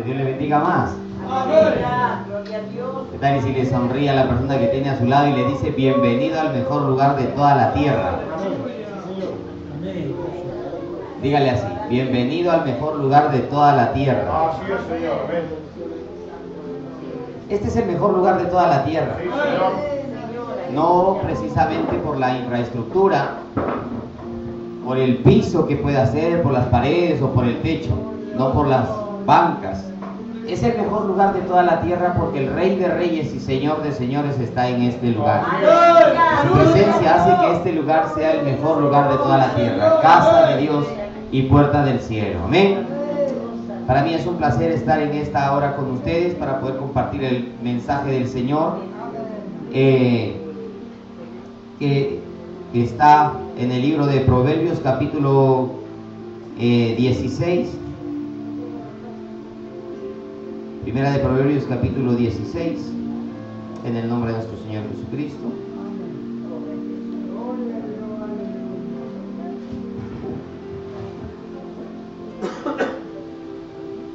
tarde, Dios le bendiga más. Gloria a Dios. ¿Qué tal? Y si le sonríe a la persona que tiene a su lado y le dice bienvenido al mejor lugar de toda la tierra. Dígale así, bienvenido al mejor lugar de toda la tierra. Así es, Señor. Amén. Este es el mejor lugar de toda la tierra. Sí, Señor. No precisamente por la infraestructura, por el piso que puede hacer, por las paredes o por el techo, no por las bancas. Es el mejor lugar de toda la tierra porque el Rey de Reyes y Señor de Señores está en este lugar. Su presencia hace que este lugar sea el mejor lugar de toda la tierra, casa de Dios y puerta del cielo. Amén. Para mí es un placer estar en esta hora con ustedes para poder compartir el mensaje del Señor que está en el libro de Proverbios capítulo 16. Primera de Proverbios capítulo 16, en el nombre de nuestro Señor Jesucristo.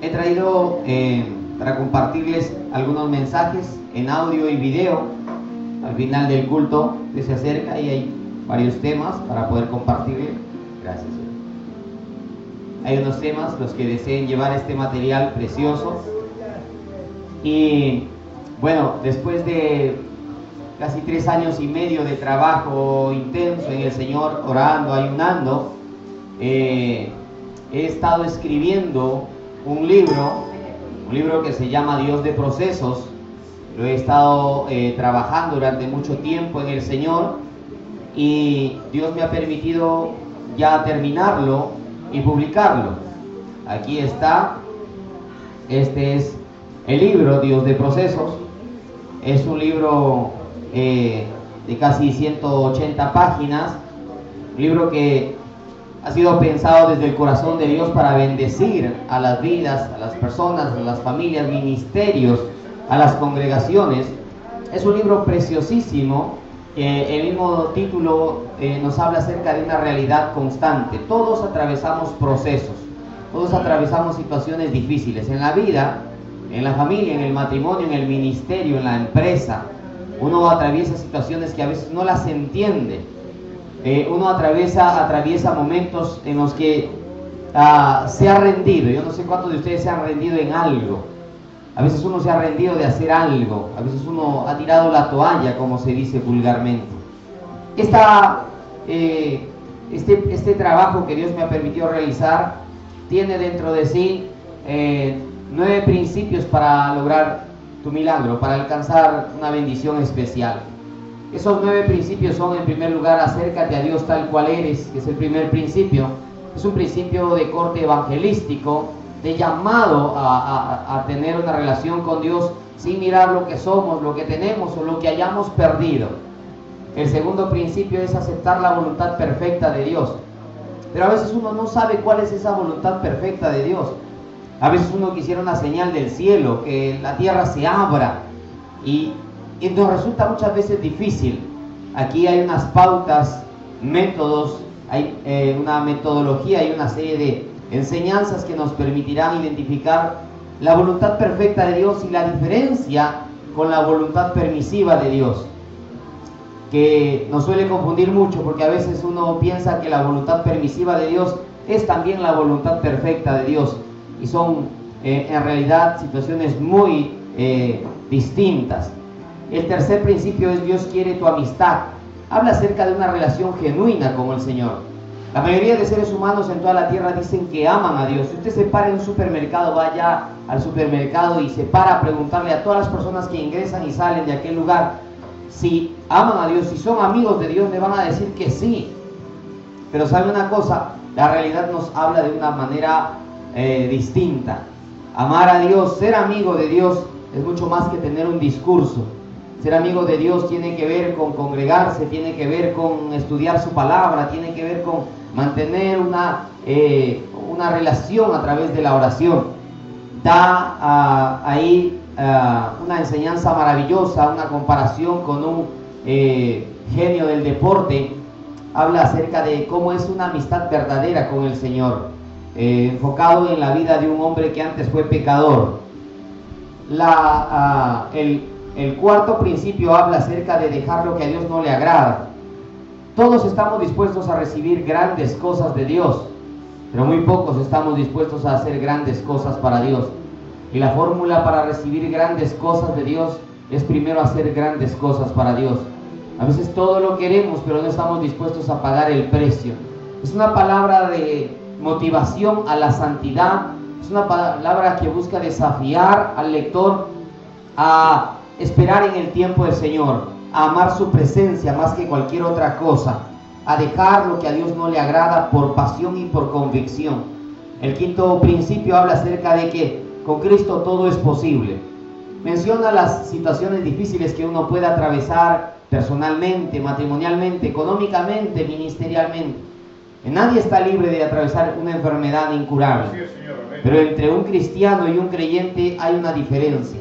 He traído para compartirles algunos mensajes en audio y video. Al final del culto que se acerca y hay varios temas para poder compartirles. Gracias. Hay unos temas, los que deseen llevar este material precioso. Y bueno, después de casi 3 años y medio de trabajo intenso en el Señor, orando, ayunando, he estado escribiendo un libro que se llama Dios de Procesos. Lo he estado trabajando durante mucho tiempo en el Señor y Dios me ha permitido ya terminarlo y publicarlo. Aquí está, este es el libro Dios de Procesos. Es un libro de casi 180 páginas, un libro que ha sido pensado desde el corazón de Dios para bendecir a las vidas, a las personas, a las familias, ministerios, a las congregaciones. Es un libro preciosísimo. El mismo título nos habla acerca de una realidad constante. Todos atravesamos procesos, todos atravesamos situaciones difíciles en la vida, en la familia, en el matrimonio, en el ministerio, en la empresa. Uno atraviesa situaciones que a veces no las entiende. Uno atraviesa momentos en los que se ha rendido. Yo no sé cuántos de ustedes se han rendido en algo. A veces uno se ha rendido de hacer algo. A veces uno ha tirado la toalla, como se dice vulgarmente. Este trabajo que Dios me ha permitido realizar tiene dentro de sí 9 principios para lograr tu milagro, para alcanzar una bendición especial. Esos 9 principios son, en primer lugar, acércate a Dios tal cual eres, que es el primer principio. Es un principio de corte evangelístico, de llamado a tener una relación con Dios sin mirar lo que somos, lo que tenemos o lo que hayamos perdido. El segundo principio es aceptar la voluntad perfecta de Dios. Pero a veces uno no sabe cuál es esa voluntad perfecta de Dios. A veces uno quisiera una señal del cielo, que la tierra se abra, y nos resulta muchas veces difícil. Aquí hay unas pautas, métodos, hay una metodología y una serie de enseñanzas que nos permitirán identificar la voluntad perfecta de Dios y la diferencia con la voluntad permisiva de Dios, que nos suele confundir mucho porque a veces uno piensa que la voluntad permisiva de Dios es también la voluntad perfecta de Dios, y son en realidad situaciones muy distintas. El tercer principio es Dios quiere tu amistad. Habla acerca de una relación genuina con el Señor. La mayoría de seres humanos en toda la tierra dicen que aman a Dios. Si usted se para en un supermercado, vaya al supermercado y se para a preguntarle a todas las personas que ingresan y salen de aquel lugar si aman a Dios, si son amigos de Dios, le van a decir que sí. Pero ¿sabe una cosa? La realidad nos habla de una manera distinta. Amar a Dios, ser amigo de Dios, es mucho más que tener un discurso. Ser amigo de Dios tiene que ver con congregarse, tiene que ver con estudiar su palabra, tiene que ver con mantener una relación a través de la oración. Da ahí una enseñanza maravillosa, una comparación con un genio del deporte. Habla acerca de cómo es una amistad verdadera con el Señor. enfocado en la vida de un hombre que antes fue pecador. El cuarto principio habla acerca de dejar lo que a Dios no le agrada. Todos estamos dispuestos a recibir grandes cosas de Dios, pero muy pocos estamos dispuestos a hacer grandes cosas para Dios. Y la fórmula para recibir grandes cosas de Dios es primero hacer grandes cosas para Dios. A veces todo lo queremos, pero no estamos dispuestos a pagar el precio. Es una palabra de motivación a la santidad. Es una palabra que busca desafiar al lector a esperar en el tiempo del Señor, a amar su presencia más que cualquier otra cosa, a dejar lo que a Dios no le agrada por pasión y por convicción. El quinto principio habla acerca de que con Cristo todo es posible. Menciona las situaciones difíciles que uno puede atravesar personalmente, matrimonialmente, económicamente, ministerialmente. Nadie está libre de atravesar una enfermedad incurable. Pero entre un cristiano y un creyente hay una diferencia.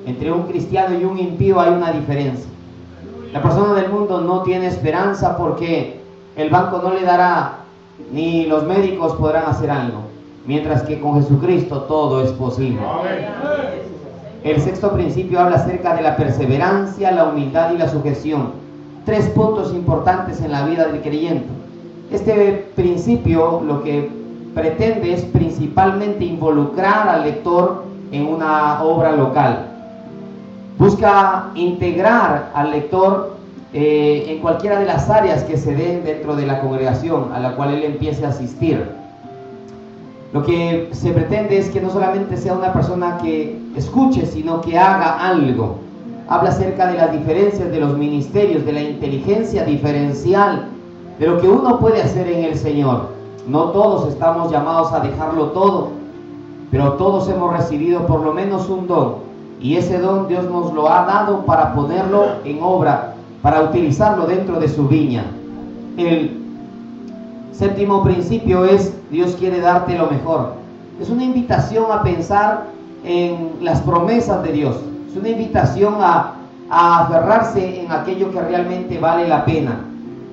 Entre un cristiano y un impío hay una diferencia. La persona del mundo no tiene esperanza porque el banco no le dará, ni los médicos podrán hacer algo. Mientras que con Jesucristo todo es posible. El sexto principio habla acerca de la perseverancia, la humildad y la sujeción. 3 puntos importantes en la vida del creyente. Este principio lo que pretende es principalmente involucrar al lector en una obra local. Busca integrar al lector en cualquiera de las áreas que se den dentro de la congregación a la cual él empiece a asistir. Lo que se pretende es que no solamente sea una persona que escuche, sino que haga algo. Habla acerca de las diferencias de los ministerios, de la inteligencia diferencial, de lo que uno puede hacer en el Señor. No todos estamos llamados a dejarlo todo, pero todos hemos recibido por lo menos un don. Y ese don Dios nos lo ha dado para ponerlo en obra, para utilizarlo dentro de su viña. El séptimo principio es: Dios quiere darte lo mejor. Es una invitación a pensar en las promesas de Dios. Es una invitación a aferrarse en aquello que realmente vale la pena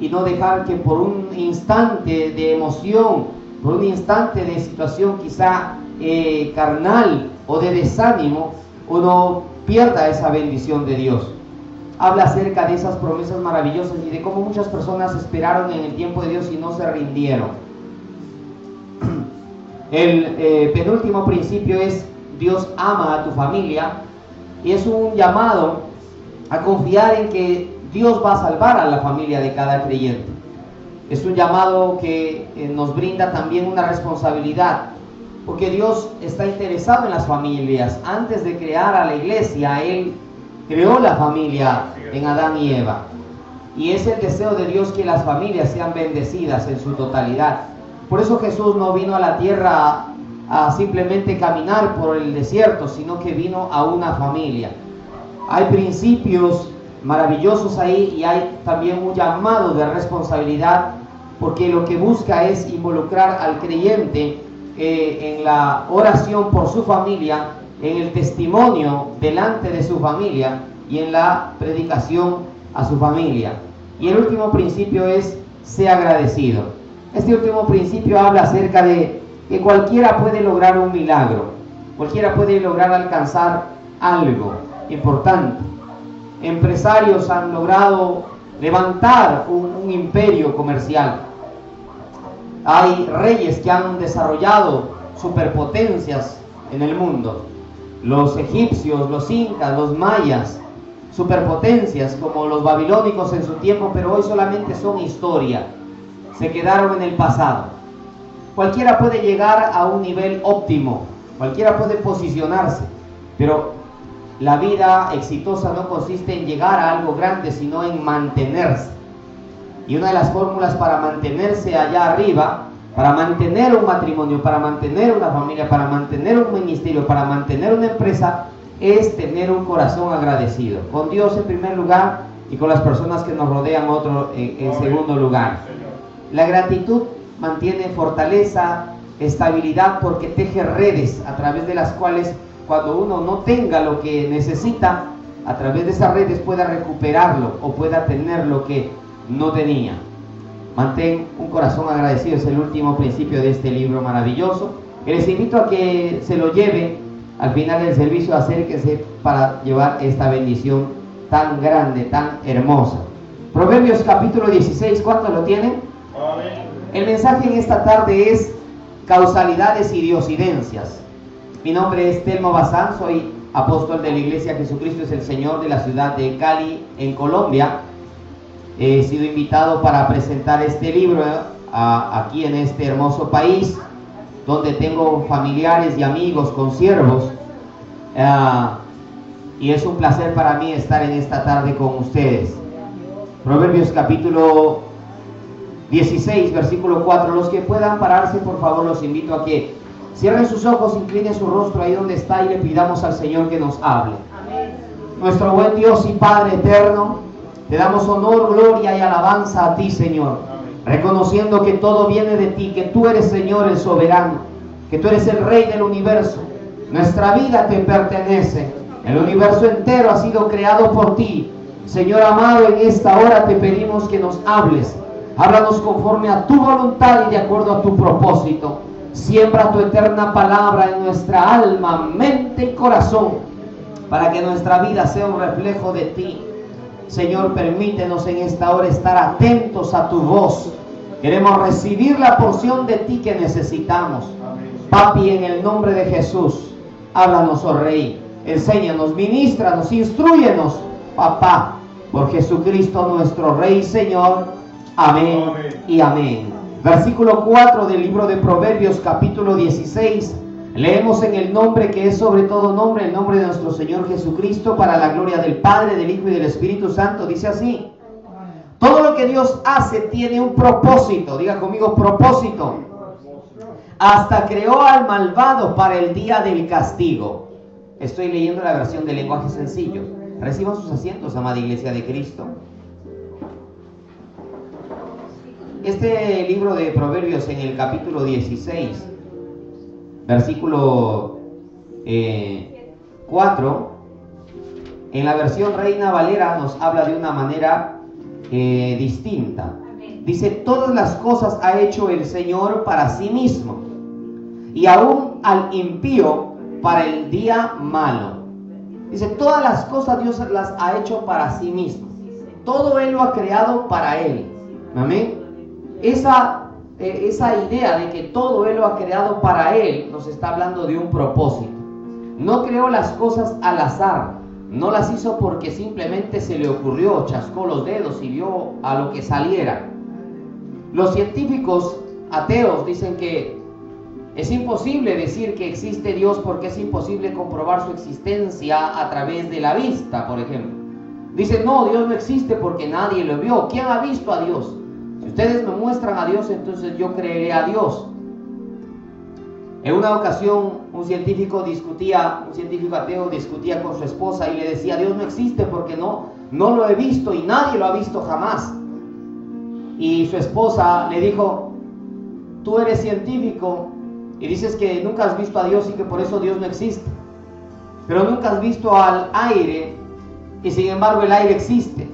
y no dejar que por un instante de emoción, por un instante de situación quizá carnal o de desánimo, uno pierda esa bendición de Dios. Habla acerca de esas promesas maravillosas y de cómo muchas personas esperaron en el tiempo de Dios y no se rindieron. El penúltimo principio es: Dios ama a tu familia, y es un llamado a confiar en que Dios va a salvar a la familia de cada creyente. Es un llamado que nos brinda también una responsabilidad, porque Dios está interesado en las familias. Antes de crear a la iglesia, Él creó la familia en Adán y Eva. Y es el deseo de Dios que las familias sean bendecidas en su totalidad. Por eso Jesús no vino a la tierra a simplemente caminar por el desierto, sino que vino a una familia. Hay principios maravillosos ahí y hay también un llamado de responsabilidad, porque lo que busca es involucrar al creyente en la oración por su familia, en el testimonio delante de su familia y en la predicación a su familia. Y el último principio es: sé agradecido. Este último principio habla acerca de que cualquiera puede lograr un milagro, cualquiera puede lograr alcanzar algo importante. Empresarios han logrado levantar un imperio comercial. Hay reyes que han desarrollado superpotencias en el mundo. Los egipcios, los incas, los mayas, superpotencias como los babilónicos en su tiempo, pero hoy solamente son historia. Se quedaron en el pasado. Cualquiera puede llegar a un nivel óptimo, cualquiera puede posicionarse, pero la vida exitosa no consiste en llegar a algo grande, sino en mantenerse. Y una de las fórmulas para mantenerse allá arriba, para mantener un matrimonio, para mantener una familia, para mantener un ministerio, para mantener una empresa, es tener un corazón agradecido. Con Dios en primer lugar y con las personas que nos rodean en segundo lugar. La gratitud mantiene fortaleza, estabilidad, porque teje redes a través de las cuales, cuando uno no tenga lo que necesita, a través de esas redes pueda recuperarlo o pueda tener lo que no tenía. Mantén un corazón agradecido, es el último principio de este libro maravilloso. Y les invito a que se lo lleven al final del servicio, acérquense para llevar esta bendición tan grande, tan hermosa. Proverbios capítulo 16, ¿cuántos lo tienen? Amén. El mensaje en esta tarde es causalidades y diosidencias. Mi nombre es Telmo Bazán, soy apóstol de la Iglesia Jesucristo es el Señor de la ciudad de Cali, en Colombia. He sido invitado para presentar este libro aquí en este hermoso país, donde tengo familiares y amigos, consiervos, y es un placer para mí estar en esta tarde con ustedes. Proverbios capítulo 16, versículo 4. Los que puedan pararse, por favor, los invito a que cierren sus ojos, inclinen su rostro ahí donde está y le pidamos al Señor que nos hable. Amén. Nuestro buen Dios y Padre eterno, te damos honor, gloria y alabanza a ti, Señor. Amén. Reconociendo que todo viene de ti, que tú eres, Señor, el soberano, que tú eres el Rey del universo. Nuestra vida te pertenece. El universo entero ha sido creado por ti. Señor amado, en esta hora te pedimos que nos hables. Háblanos conforme a tu voluntad y de acuerdo a tu propósito. Siembra tu eterna palabra en nuestra alma, mente y corazón, para que nuestra vida sea un reflejo de ti. Señor, permítenos en esta hora estar atentos a tu voz. Queremos recibir la porción de ti que necesitamos. Papi, en el nombre de Jesús, háblanos, oh Rey. Enséñanos, ministranos, instrúyenos, papá, por Jesucristo nuestro Rey, Señor. Amén, amén y amén. Versículo 4 del libro de Proverbios, capítulo 16. Leemos en el nombre que es sobre todo nombre, el nombre de nuestro Señor Jesucristo, para la gloria del Padre, del Hijo y del Espíritu Santo. Dice así: todo lo que Dios hace tiene un propósito. Diga conmigo, propósito. Hasta creó al malvado para el día del castigo. Estoy leyendo la versión de lenguaje sencillo. Reciban sus asientos, amada Iglesia de Cristo. Este libro de Proverbios, en el capítulo 16, versículo 4, en la versión Reina Valera nos habla de una manera distinta. Dice: todas las cosas ha hecho el Señor para sí mismo, y aún al impío para el día malo. Dice, todas las cosas Dios las ha hecho para sí mismo. Todo Él lo ha creado para Él. Amén. Esa idea de que todo Él lo ha creado para Él nos está hablando de un propósito. No creó las cosas al azar. No las hizo porque simplemente se le ocurrió, chascó los dedos y vio a lo que saliera. Los científicos ateos dicen que es imposible decir que existe Dios porque es imposible comprobar su existencia a través de la vista, por ejemplo. Dicen, no, Dios no existe porque nadie lo vio. ¿Quién ha visto a Dios? Si ustedes me muestran a Dios, entonces yo creeré a Dios. En una ocasión, un científico ateo discutía con su esposa y le decía, Dios no existe porque no lo he visto y nadie lo ha visto jamás. Y su esposa le dijo, tú eres científico y dices que nunca has visto a Dios y que por eso Dios no existe. Pero nunca has visto al aire y sin embargo el aire existe.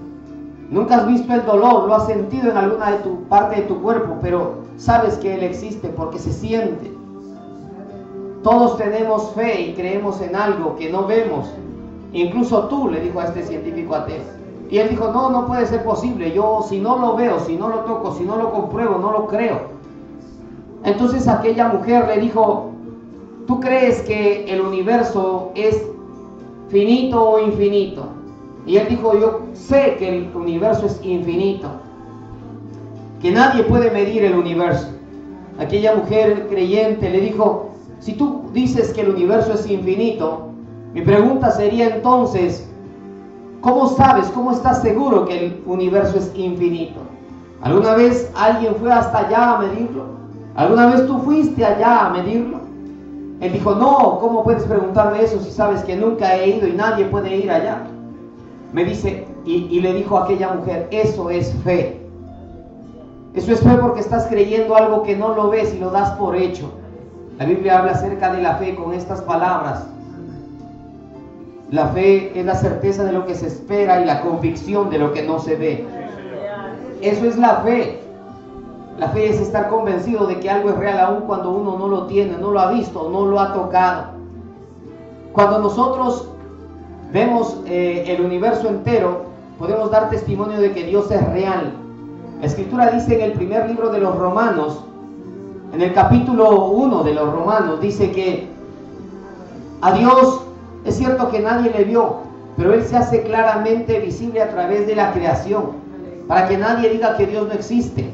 Nunca has visto el dolor, lo has sentido en alguna parte de tu cuerpo, pero sabes que Él existe porque se siente. Todos tenemos fe y creemos en algo que no vemos. Incluso tú, le dijo a este científico ateo. Y él dijo, no puede ser posible. Yo si no lo veo, si no lo toco, si no lo compruebo, no lo creo. Entonces aquella mujer le dijo, ¿tú crees que el universo es finito o infinito? Y él dijo, yo sé que el universo es infinito, que nadie puede medir el universo. Aquella mujer creyente le dijo, si tú dices que el universo es infinito, mi pregunta sería entonces, ¿cómo sabes, cómo estás seguro que el universo es infinito? ¿Alguna vez alguien fue hasta allá a medirlo? ¿Alguna vez tú fuiste allá a medirlo? Él dijo, no, ¿cómo puedes preguntarme eso si sabes que nunca he ido y nadie puede ir allá? Me dice, y le dijo a aquella mujer, eso es fe. Eso es fe porque estás creyendo algo que no lo ves y lo das por hecho. La Biblia habla acerca de la fe con estas palabras. La fe es la certeza de lo que se espera y la convicción de lo que no se ve. Eso es la fe. La fe es estar convencido de que algo es real aun cuando uno no lo tiene, no lo ha visto, no lo ha tocado. Cuando nosotros vemos el universo entero, podemos dar testimonio de que Dios es real. La Escritura dice en el primer libro de los Romanos, en el capítulo 1 de los Romanos, dice que a Dios es cierto que nadie le vio, pero Él se hace claramente visible a través de la creación, para que nadie diga que Dios no existe.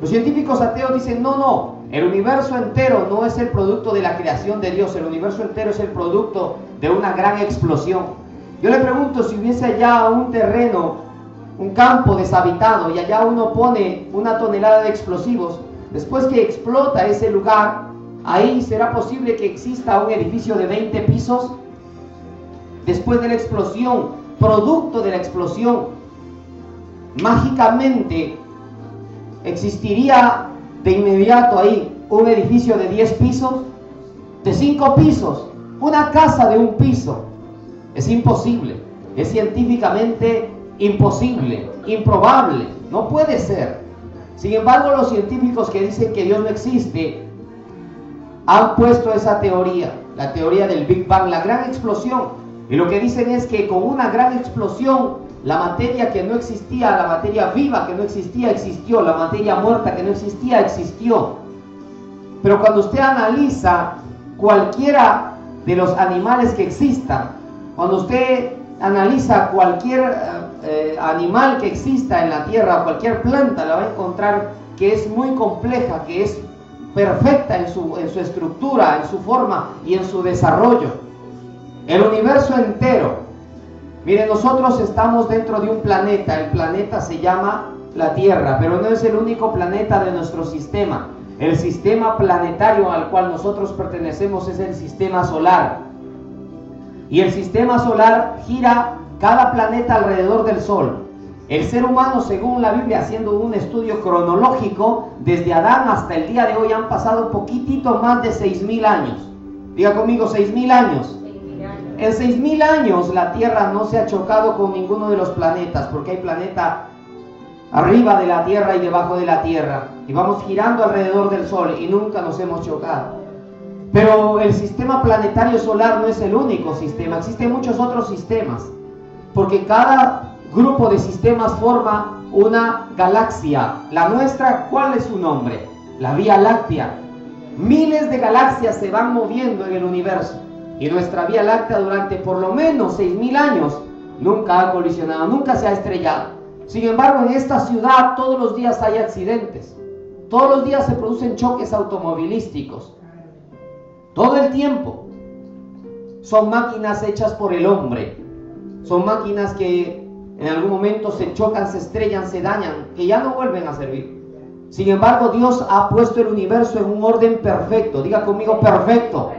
Los científicos ateos dicen, no, el universo entero no es el producto de la creación de Dios, el universo entero es el producto de una gran explosión. Yo le pregunto, si hubiese allá un terreno, un campo deshabitado, y allá uno pone 1 tonelada de explosivos, después que explota ese lugar, ahí será posible que exista un edificio de 20 pisos. Después de la explosión, producto de la explosión, mágicamente existiría de inmediato ahí un edificio de 10 pisos, de 5 pisos, una casa de 1 piso. Es imposible, es científicamente imposible, improbable, no puede ser. Sin embargo, los científicos que dicen que Dios no existe han puesto esa teoría, la teoría del Big Bang, la gran explosión. Y lo que dicen es que con una gran explosión, la materia que no existía, la materia viva que no existía, existió. La materia muerta que no existía, existió. Pero cuando usted analiza cualquiera de los animales que existan, cuando usted analiza cualquier animal que exista en la tierra, cualquier planta, la va a encontrar que es muy compleja, que es perfecta en su estructura, en su forma y en su desarrollo. El universo entero. Miren, nosotros estamos dentro de un planeta. El planeta se llama la Tierra, pero no es el único planeta de nuestro sistema. El sistema planetario al cual nosotros pertenecemos es el sistema solar. Y el sistema solar gira cada planeta alrededor del Sol. El ser humano, según la Biblia, haciendo un estudio cronológico, desde Adán hasta el día de hoy han pasado poquitito más de 6.000 años. Diga conmigo, 6.000 años. En 6.000 años la Tierra no se ha chocado con ninguno de los planetas, porque hay planeta arriba de la Tierra y debajo de la Tierra, y vamos girando alrededor del Sol y nunca nos hemos chocado. Pero el sistema planetario solar no es el único sistema, existen muchos otros sistemas, porque cada grupo de sistemas forma una galaxia. La nuestra, ¿cuál es su nombre? La Vía Láctea. Miles de galaxias se van moviendo en el universo. Y nuestra Vía Láctea durante por lo menos 6.000 años nunca ha colisionado, nunca se ha estrellado. Sin embargo, en esta ciudad todos los días hay accidentes. Todos los días se producen choques automovilísticos. Todo el tiempo. Son máquinas hechas por el hombre. Son máquinas que en algún momento se chocan, se estrellan, se dañan, que ya no vuelven a servir. Sin embargo, Dios ha puesto el universo en un orden perfecto. Diga conmigo, perfecto.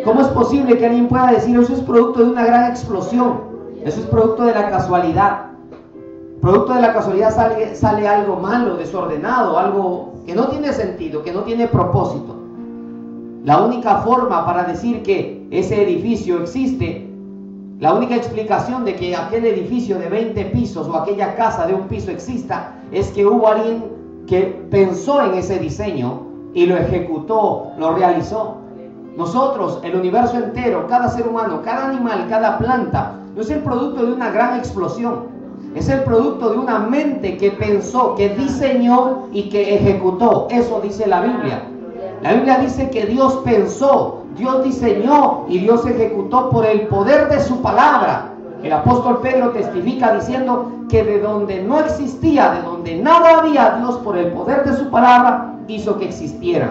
¿Cómo es posible que alguien pueda decir eso es producto de una gran explosión? Eso es producto de la casualidad. Producto de la casualidad sale algo malo, desordenado, algo que no tiene sentido, que no tiene propósito. La única forma para decir que ese edificio existe, la única explicación de que aquel edificio de 20 pisos o aquella casa de 1 piso exista, es que hubo alguien que pensó en ese diseño y lo ejecutó, lo realizó. Nosotros, el universo entero, cada ser humano, cada animal, cada planta, no es el producto de una gran explosión. Es el producto de una mente que pensó, que diseñó y que ejecutó. Eso dice la Biblia. La Biblia dice que Dios pensó, Dios diseñó y Dios ejecutó por el poder de su palabra. El apóstol Pedro testifica diciendo que de donde no existía, de donde nada había, Dios por el poder de su palabra hizo que existiera.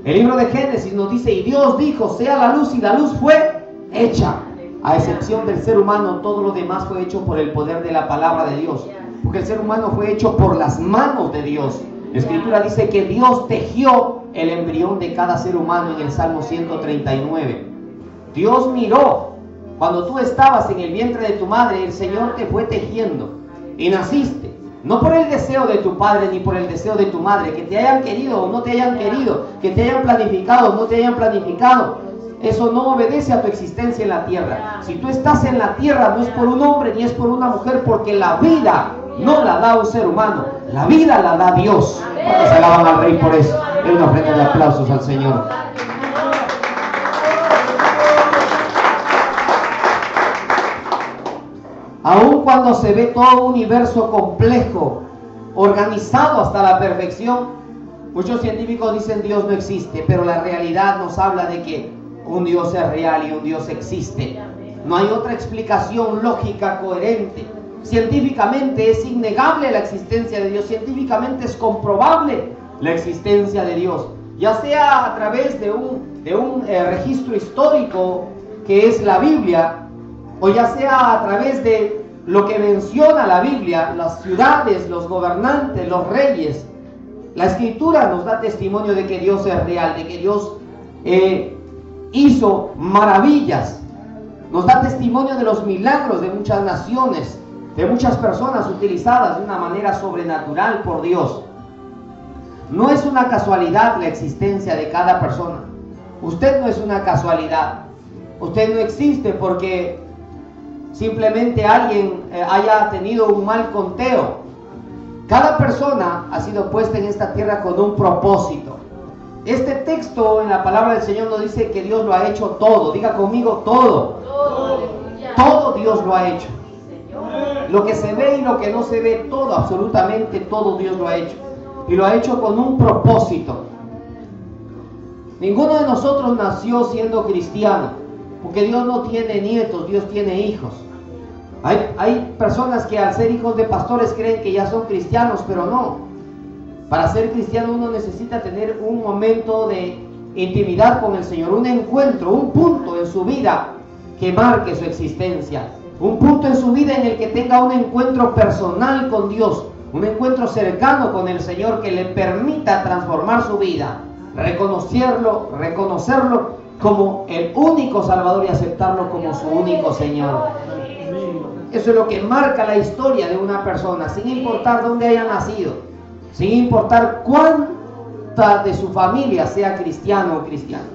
El libro de Génesis nos dice, y Dios dijo, sea la luz, y la luz fue hecha. A excepción del ser humano, todo lo demás fue hecho por el poder de la palabra de Dios. Porque el ser humano fue hecho por las manos de Dios. La Escritura dice que Dios tejió el embrión de cada ser humano en el Salmo 139. Dios miró. Cuando tú estabas en el vientre de tu madre, el Señor te fue tejiendo. Y naciste. No por el deseo de tu padre ni por el deseo de tu madre, que te hayan querido o no te hayan querido, que te hayan planificado o no te hayan planificado. Eso no obedece a tu existencia en la tierra. Si tú estás en la tierra, no es por un hombre ni es por una mujer, porque la vida no la da un ser humano. La vida la da Dios. ¿Cuántos alaban al Rey por eso? Den una ofrenda de aplausos al Señor. Aun cuando se ve todo un universo complejo, organizado hasta la perfección, muchos científicos dicen Dios no existe, pero la realidad nos habla de que un Dios es real y un Dios existe. No hay otra explicación lógica coherente. Científicamente es innegable la existencia de Dios, científicamente es comprobable la existencia de Dios, ya sea a través de un registro histórico que es la Biblia, o ya sea a través de lo que menciona la Biblia, las ciudades, los gobernantes, los reyes. La Escritura nos da testimonio de que Dios es real, de que Dios hizo maravillas. Nos da testimonio de los milagros de muchas naciones, de muchas personas utilizadas de una manera sobrenatural por Dios. No es una casualidad la existencia de cada persona. Usted no es una casualidad. Usted no existe porque simplemente alguien haya tenido un mal conteo. Cada persona ha sido puesta en esta tierra con un propósito. Este texto en la palabra del Señor nos dice que Dios lo ha hecho todo. Diga conmigo, todo. Todo Dios lo ha hecho. Lo que se ve y lo que no se ve, todo, absolutamente todo Dios lo ha hecho. Y lo ha hecho con un propósito. Ninguno de nosotros nació siendo cristiano, porque Dios no tiene nietos, Dios tiene hijos. Hay personas que al ser hijos de pastores creen que ya son cristianos, pero no. Para ser cristiano uno necesita tener un momento de intimidad con el Señor, un encuentro, un punto en su vida que marque su existencia. Un punto en su vida en el que tenga un encuentro personal con Dios, un encuentro cercano con el Señor que le permita transformar su vida, reconocerlo como el único Salvador y aceptarlo como su único Señor. Eso es lo que marca la historia de una persona, sin importar dónde haya nacido, sin importar cuánta de su familia sea cristiano o cristiana.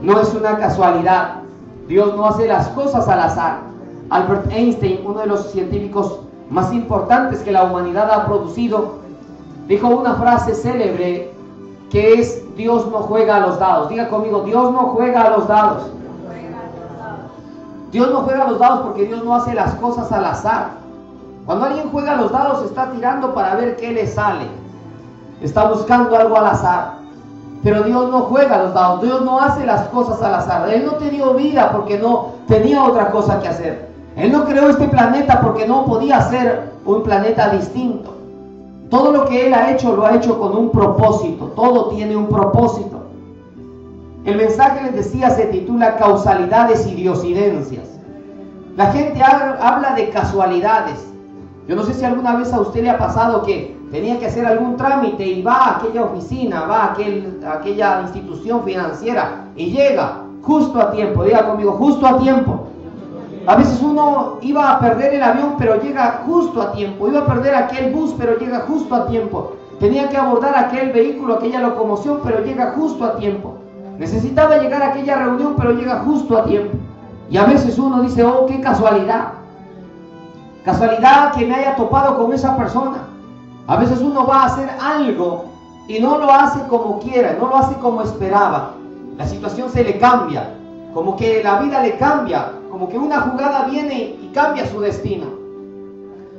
No es una casualidad. Dios no hace las cosas al azar. Albert Einstein, uno de los científicos más importantes que la humanidad ha producido, dijo una frase célebre que es: Dios no juega a los dados. Diga conmigo, Dios no juega a los dados. Dios no juega a los dados porque Dios no hace las cosas al azar. Cuando alguien juega a los dados está tirando para ver qué le sale, está buscando algo al azar. Pero Dios no juega a los dados, Dios no hace las cosas al azar. Él no te dio vida porque no tenía otra cosa que hacer. Él no creó este planeta porque no podía ser un planeta distinto. Todo lo que Él ha hecho, lo ha hecho con un propósito. Todo tiene un propósito. El mensaje, les decía, se titula Causalidades y Diosidencias. La gente habla de casualidades. Yo no sé si alguna vez a usted le ha pasado que tenía que hacer algún trámite y va a aquella oficina, va a aquella institución financiera y llega justo a tiempo. Diga conmigo, justo a tiempo. A veces uno iba a perder el avión, pero llega justo a tiempo. Iba a perder aquel bus, pero llega justo a tiempo. Tenía que abordar aquel vehículo, aquella locomoción, pero llega justo a tiempo. Necesitaba llegar a aquella reunión, pero llega justo a tiempo. Y a veces uno dice, oh, qué casualidad. Casualidad que me haya topado con esa persona. A veces uno va a hacer algo y no lo hace como quiera, no lo hace como esperaba. La situación se le cambia, como que la vida le cambia, como que una jugada viene y cambia su destino.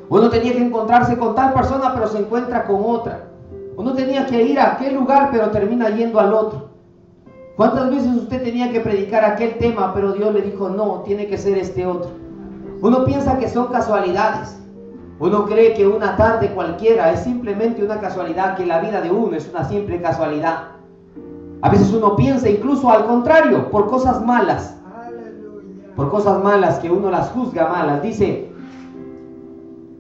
Uno tenía que encontrarse con tal persona, pero se encuentra con otra. Uno tenía que ir a aquel lugar, pero termina yendo al otro. ¿Cuántas veces usted tenía que predicar aquel tema, pero Dios le dijo, no, tiene que ser este otro? Uno piensa que son casualidades. Uno cree que una tarde cualquiera es simplemente una casualidad, que la vida de uno es una simple casualidad. A veces uno piensa incluso al contrario, por cosas malas. Por cosas malas que uno las juzga malas. Dice,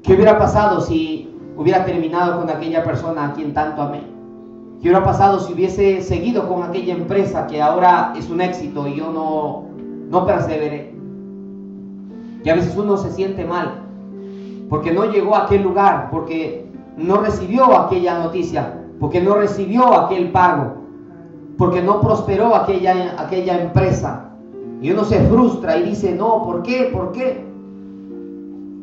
¿qué hubiera pasado si hubiera terminado con aquella persona a quien tanto amé? ¿Qué hubiera pasado si hubiese seguido con aquella empresa que ahora es un éxito y yo no perseveré? Y a veces uno se siente mal porque no llegó a aquel lugar, porque no recibió aquella noticia, porque no recibió aquel pago, porque no prosperó aquella empresa. Y uno se frustra y dice, no, ¿por qué? ¿Por qué?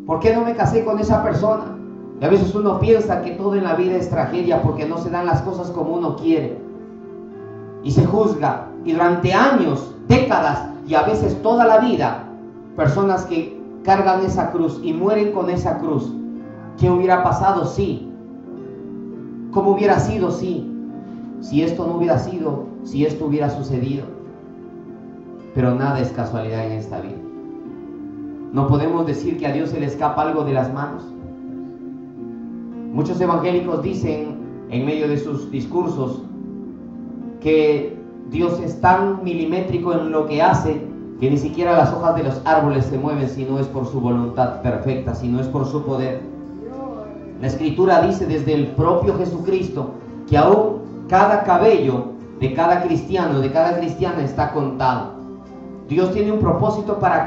¿Por qué no me casé con esa persona? Y a veces uno piensa que todo en la vida es tragedia porque no se dan las cosas como uno quiere. Y se juzga. Y durante años, décadas y a veces toda la vida, personas que cargan esa cruz y mueren con esa cruz. ¿Qué hubiera pasado si? ¿Cómo hubiera sido si? Si esto no hubiera sido, si esto hubiera sucedido. Pero nada es casualidad en esta vida. No podemos decir que a Dios se le escapa algo de las manos. Muchos evangélicos dicen en medio de sus discursos que Dios es tan milimétrico en lo que hace que ni siquiera las hojas de los árboles se mueven si no es por su voluntad perfecta, si no es por su poder. La Escritura dice desde el propio Jesucristo que aún cada cabello de cada cristiano, de cada cristiana está contado. Dios tiene un propósito para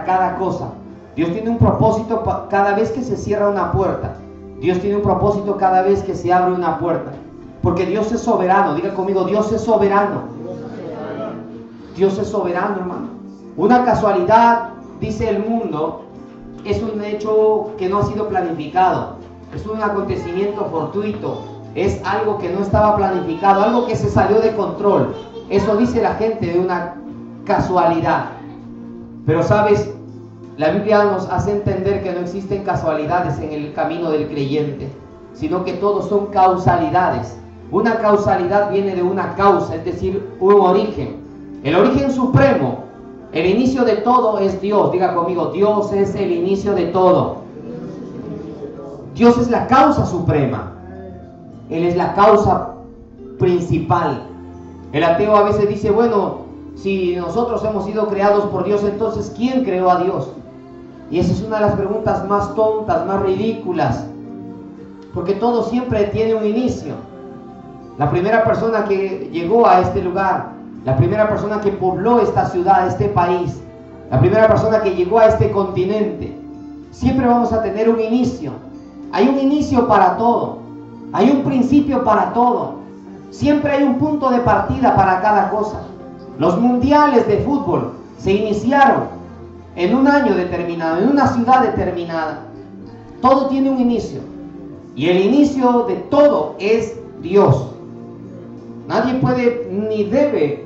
cada cosa. Dios tiene un propósito cada vez que se cierra una puerta. Dios tiene un propósito cada vez que se abre una puerta. Porque Dios es soberano. Diga conmigo, Dios es soberano. Dios es soberano, hermano. Una casualidad, dice el mundo, es un hecho que no ha sido planificado. Es un acontecimiento fortuito. Es algo que no estaba planificado, algo que se salió de control. Eso dice la gente de una casualidad. Pero sabes, la Biblia nos hace entender que no existen casualidades en el camino del creyente, sino que todos son causalidades. Una causalidad viene de una causa, es decir, un origen. El origen supremo, el inicio de todo es Dios. Diga conmigo, Dios es el inicio de todo. Dios es la causa suprema. Él es la causa principal. El ateo a veces dice, bueno, si nosotros hemos sido creados por Dios, entonces ¿quién creó a Dios? Y esa es una de las preguntas más tontas, más ridículas, porque todo siempre tiene un inicio. La primera persona que llegó a este lugar, la primera persona que pobló esta ciudad, este país, la primera persona que llegó a este continente, siempre vamos a tener un inicio. Hay un inicio para todo, hay un principio para todo, siempre hay un punto de partida para cada cosa. Los mundiales de fútbol se iniciaron en un año determinado, en una ciudad determinada. Todo tiene un inicio. Y el inicio de todo es Dios. Nadie puede ni debe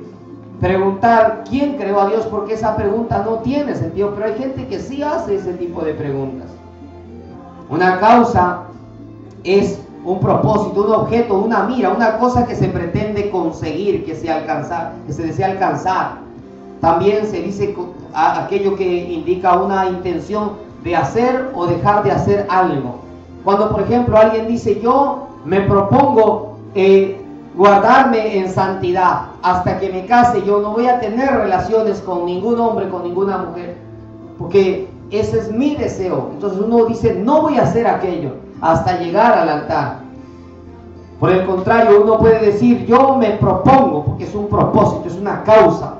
preguntar quién creó a Dios, porque esa pregunta no tiene sentido. Pero hay gente que sí hace ese tipo de preguntas. Una causa es un propósito, un objeto, una mira, una cosa que se pretende conseguir, que se desea alcanzar. También se dice aquello que indica una intención de hacer o dejar de hacer algo. Cuando, por ejemplo, alguien dice, yo me propongo guardarme en santidad hasta que me case, yo no voy a tener relaciones con ningún hombre, con ninguna mujer, porque ese es mi deseo. Entonces uno dice, no voy a hacer aquello hasta llegar al altar. Por el contrario, uno puede decir, yo me propongo, porque es un propósito, es una causa.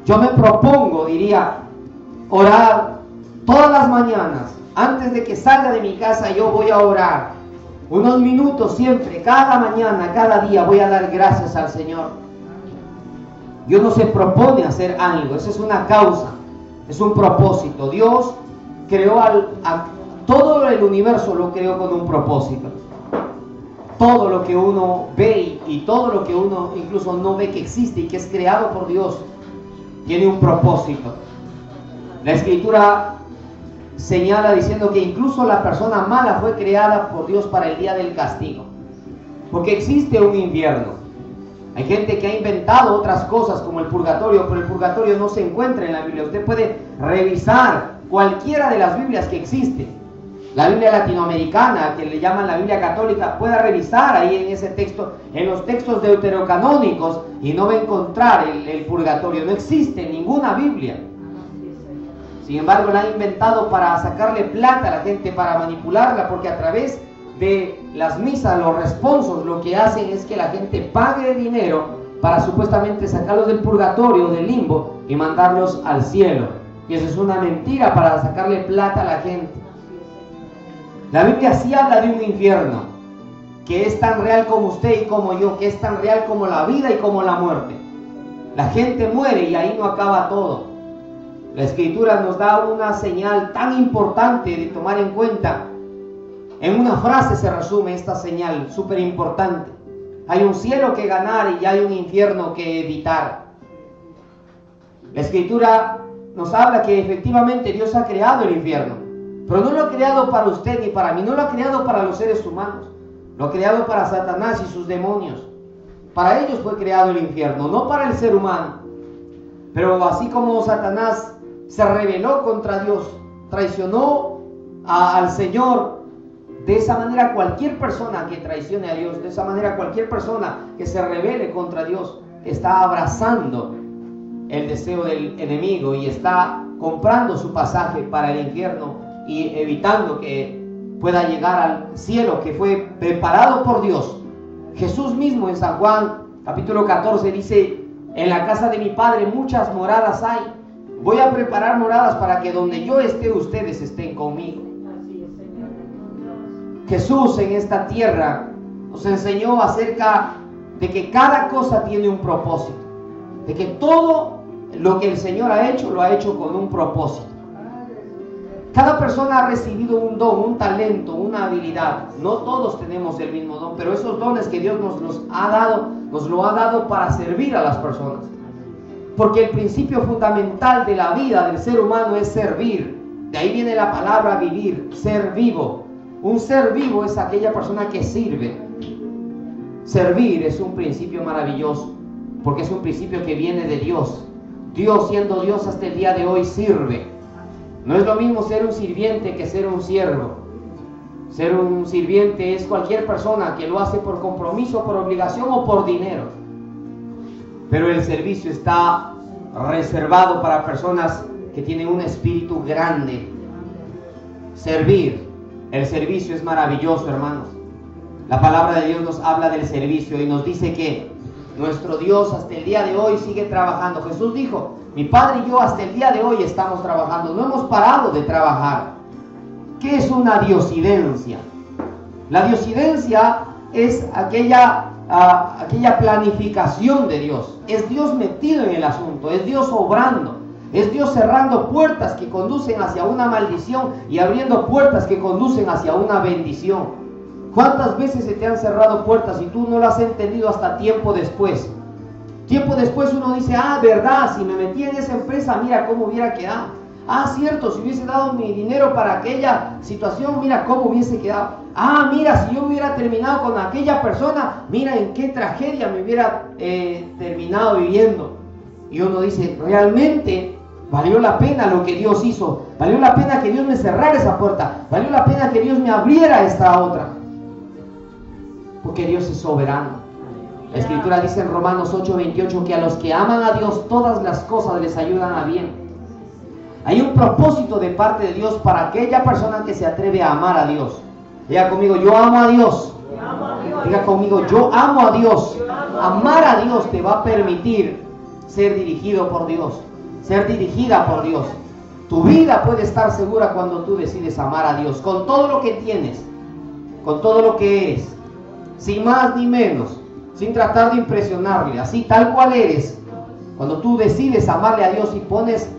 Yo me propongo, diría, orar todas las mañanas. Antes de que salga de mi casa, yo voy a orar. Unos minutos siempre, cada mañana, cada día, voy a dar gracias al Señor. Y uno se propone hacer algo, esa es una causa, es un propósito. Dios creó todo el universo, lo creó con un propósito. Todo lo que uno ve y todo lo que uno incluso no ve que existe y que es creado por Dios, tiene un propósito. La Escritura señala diciendo que incluso la persona mala fue creada por Dios para el día del castigo, porque existe un infierno. Hay gente que ha inventado otras cosas como el purgatorio, pero el purgatorio no se encuentra en la Biblia. Usted puede revisar cualquiera de las Biblias que existen. La Biblia latinoamericana, que le llaman la Biblia católica, pueda revisar ahí en ese texto, en los textos deuterocanónicos, y no va a encontrar el purgatorio. No existe en ninguna Biblia. Sin embargo, la han inventado para sacarle plata a la gente, para manipularla, porque a través de las misas, los responsos, lo que hacen es que la gente pague dinero para supuestamente sacarlos del purgatorio, del limbo, y mandarlos al cielo. Y eso es una mentira para sacarle plata a la gente. La Biblia sí habla de un infierno, que es tan real como usted y como yo, que es tan real como la vida y como la muerte. La gente muere y ahí no acaba todo. La Escritura nos da una señal tan importante de tomar en cuenta, En una frase se resume esta señal súper importante. Hay un cielo que ganar y hay un infierno que evitar. La Escritura nos habla que efectivamente Dios ha creado el infierno, pero no lo ha creado para usted ni para mí, no lo ha creado para los seres humanos, lo ha creado para Satanás y sus demonios. Para ellos fue creado el infierno, no para el ser humano. Pero así como Satanás se rebeló contra Dios, traicionó al Señor, de esa manera cualquier persona que traicione a Dios, de esa manera cualquier persona que se rebele contra Dios, está abrazando el deseo del enemigo y está comprando su pasaje para el infierno y evitando que pueda llegar al cielo que fue preparado por Dios. Jesús mismo en San Juan capítulo 14 dice: en la casa de mi Padre muchas moradas hay. Voy a preparar moradas para que donde yo esté, ustedes estén conmigo. Así es, Señor. Jesús en esta tierra nos enseñó acerca de que cada cosa tiene un propósito, de que todo lo que el Señor ha hecho, lo ha hecho con un propósito. Cada persona ha recibido un don, un talento, una habilidad. No todos tenemos el mismo don, pero esos dones que Dios nos lo ha dado para servir a las personas. Porque el principio fundamental de la vida del ser humano es servir. De ahí viene la palabra vivir, ser vivo. Un ser vivo es aquella persona que sirve. Servir es un principio maravilloso, porque es un principio que viene de Dios. Dios, siendo Dios hasta el día de hoy, sirve. No es lo mismo ser un sirviente que ser un siervo. Ser un sirviente es cualquier persona que lo hace por compromiso, por obligación o por dinero. Pero el servicio está reservado para personas que tienen un espíritu grande. Servir. El servicio es maravilloso, hermanos. La palabra de Dios nos habla del servicio y nos dice que nuestro Dios hasta el día de hoy sigue trabajando. Jesús dijo: mi Padre y yo hasta el día de hoy estamos trabajando, no hemos parado de trabajar. ¿Qué es una diosidencia? La diosidencia es aquella planificación de Dios. Es Dios metido en el asunto, es Dios obrando, es Dios cerrando puertas que conducen hacia una maldición y abriendo puertas que conducen hacia una bendición. ¿Cuántas veces se te han cerrado puertas y tú no lo has entendido hasta tiempo después? Tiempo después uno dice: verdad, si me metí en esa empresa, mira cómo hubiera quedado. Cierto, si hubiese dado mi dinero para aquella situación, mira cómo hubiese quedado. Mira, si yo hubiera terminado con aquella persona, mira en qué tragedia me hubiera terminado viviendo. Y uno dice: realmente valió la pena lo que Dios hizo, valió la pena que Dios me cerrara esa puerta, valió la pena que Dios me abriera esta otra. Porque Dios es soberano. La Escritura dice en Romanos 8:28 que a los que aman a Dios todas las cosas les ayudan a bien. Hay un propósito de parte de Dios para aquella persona que se atreve a amar a Dios. Diga conmigo: yo amo a Dios. Diga conmigo: yo amo a Dios. Amar a Dios te va a permitir ser dirigido por Dios, ser dirigida por Dios. Tu vida puede estar segura cuando tú decides amar a Dios, con todo lo que tienes, con todo lo que eres, sin más ni menos, sin tratar de impresionarle, así tal cual eres. Cuando tú decides amarle a Dios y pones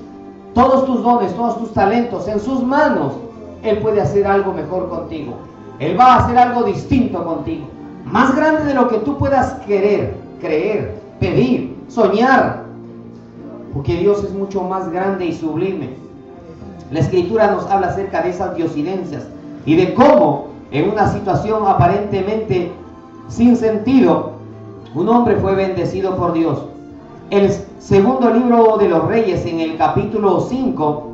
todos tus dones, todos tus talentos en sus manos, Él puede hacer algo mejor contigo. Él va a hacer algo distinto contigo, más grande de lo que tú puedas querer, creer, pedir, soñar, porque Dios es mucho más grande y sublime. La Escritura nos habla acerca de esas diosidencias y de cómo en una situación aparentemente sin sentido, un hombre fue bendecido por Dios. El segundo libro de los Reyes, en el capítulo 5,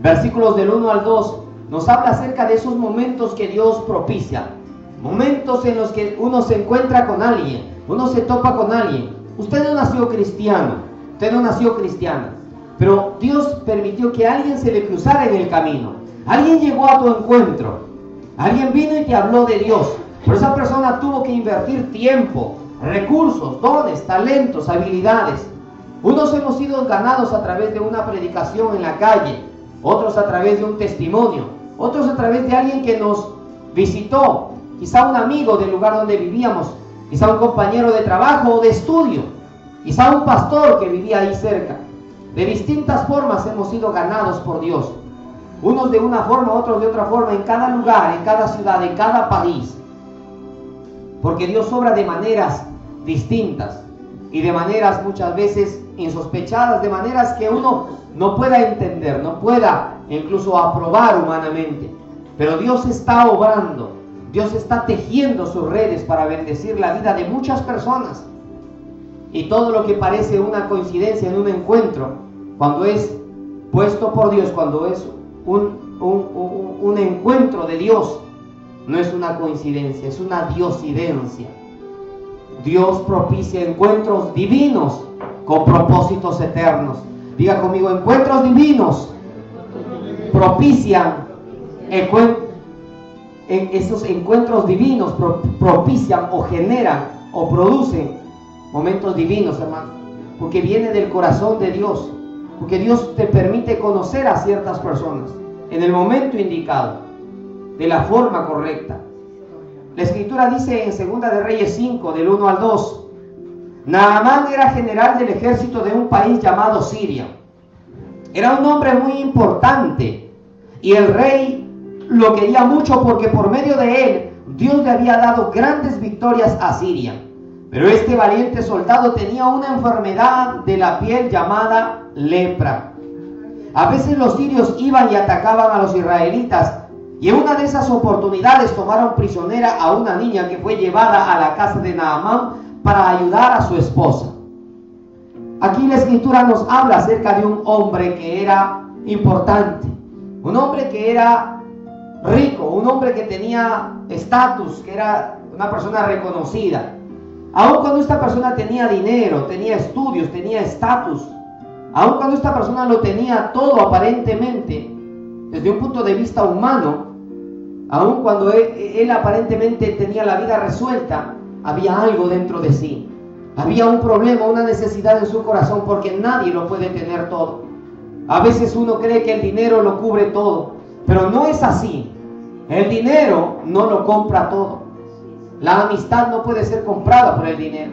versículos del 1 al 2, nos habla acerca de esos momentos que Dios propicia. Momentos en los que uno se encuentra con alguien, uno se topa con alguien. Usted no nació cristiano, usted no nació cristiana, pero Dios permitió que alguien se le cruzara en el camino. Alguien llegó a tu encuentro, alguien vino y te habló de Dios, pero esa persona tuvo que invertir tiempo, recursos, dones, talentos, habilidades. Unos hemos sido ganados a través de una predicación en la calle, otros a través de un testimonio, otros a través de alguien que nos visitó, quizá un amigo del lugar donde vivíamos, quizá un compañero de trabajo o de estudio, quizá un pastor que vivía ahí cerca. De distintas formas hemos sido ganados por Dios. Unos de una forma, otros de otra forma, en cada lugar, en cada ciudad, en cada país. Porque Dios obra de maneras distintas y de maneras muchas veces insospechadas, de maneras que uno no pueda entender, no pueda incluso aprobar humanamente. Pero Dios está obrando, Dios está tejiendo sus redes para bendecir la vida de muchas personas. Y todo lo que parece una coincidencia en un encuentro, cuando es puesto por Dios, cuando es un encuentro de Dios, no es una coincidencia, es una diosidencia. Dios propicia encuentros divinos con propósitos eternos. Diga conmigo, encuentros divinos propician, esos encuentros divinos propician o generan o producen momentos divinos, hermano, porque viene del corazón de Dios, porque Dios te permite conocer a ciertas personas en el momento indicado, de la forma correcta. La escritura dice en 2 de Reyes 5, del 1 al 2, Naamán era general del ejército de un país llamado Siria. Era un hombre muy importante y el rey lo quería mucho porque por medio de él Dios le había dado grandes victorias a Siria. Pero este valiente soldado tenía una enfermedad de la piel llamada lepra. A veces los sirios iban y atacaban a los israelitas, y en una de esas oportunidades tomaron prisionera a una niña que fue llevada a la casa de Naamán para ayudar a su esposa. Aquí la escritura nos habla acerca de un hombre que era importante, un hombre que era rico, un hombre que tenía estatus, que era una persona reconocida. Aun cuando esta persona tenía dinero, tenía estudios, tenía estatus, aun cuando esta persona lo tenía todo aparentemente, desde un punto de vista humano, aun cuando él aparentemente tenía la vida resuelta, había algo dentro de sí. Había un problema, una necesidad en su corazón, porque nadie lo puede tener todo. A veces uno cree que el dinero lo cubre todo, pero no es así. El dinero no lo compra todo. La amistad no puede ser comprada por el dinero.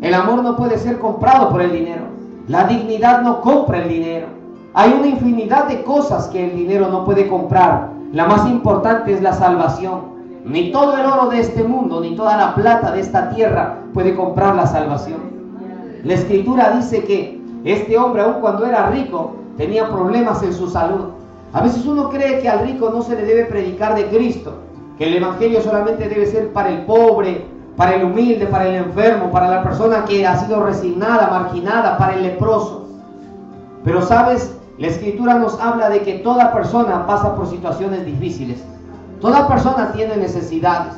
El amor no puede ser comprado por el dinero. La dignidad no compra el dinero. Hay una infinidad de cosas que el dinero no puede comprar. La más importante es la salvación. Ni todo el oro de este mundo, ni toda la plata de esta tierra puede comprar la salvación. La escritura dice que este hombre, aun cuando era rico, tenía problemas en su salud. A veces uno cree que al rico no se le debe predicar de Cristo, que el evangelio solamente debe ser para el pobre, para el humilde, para el enfermo, para la persona que ha sido resignada, marginada, para el leproso. Pero sabes, la escritura nos habla de que toda persona pasa por situaciones difíciles. Toda persona tiene necesidades.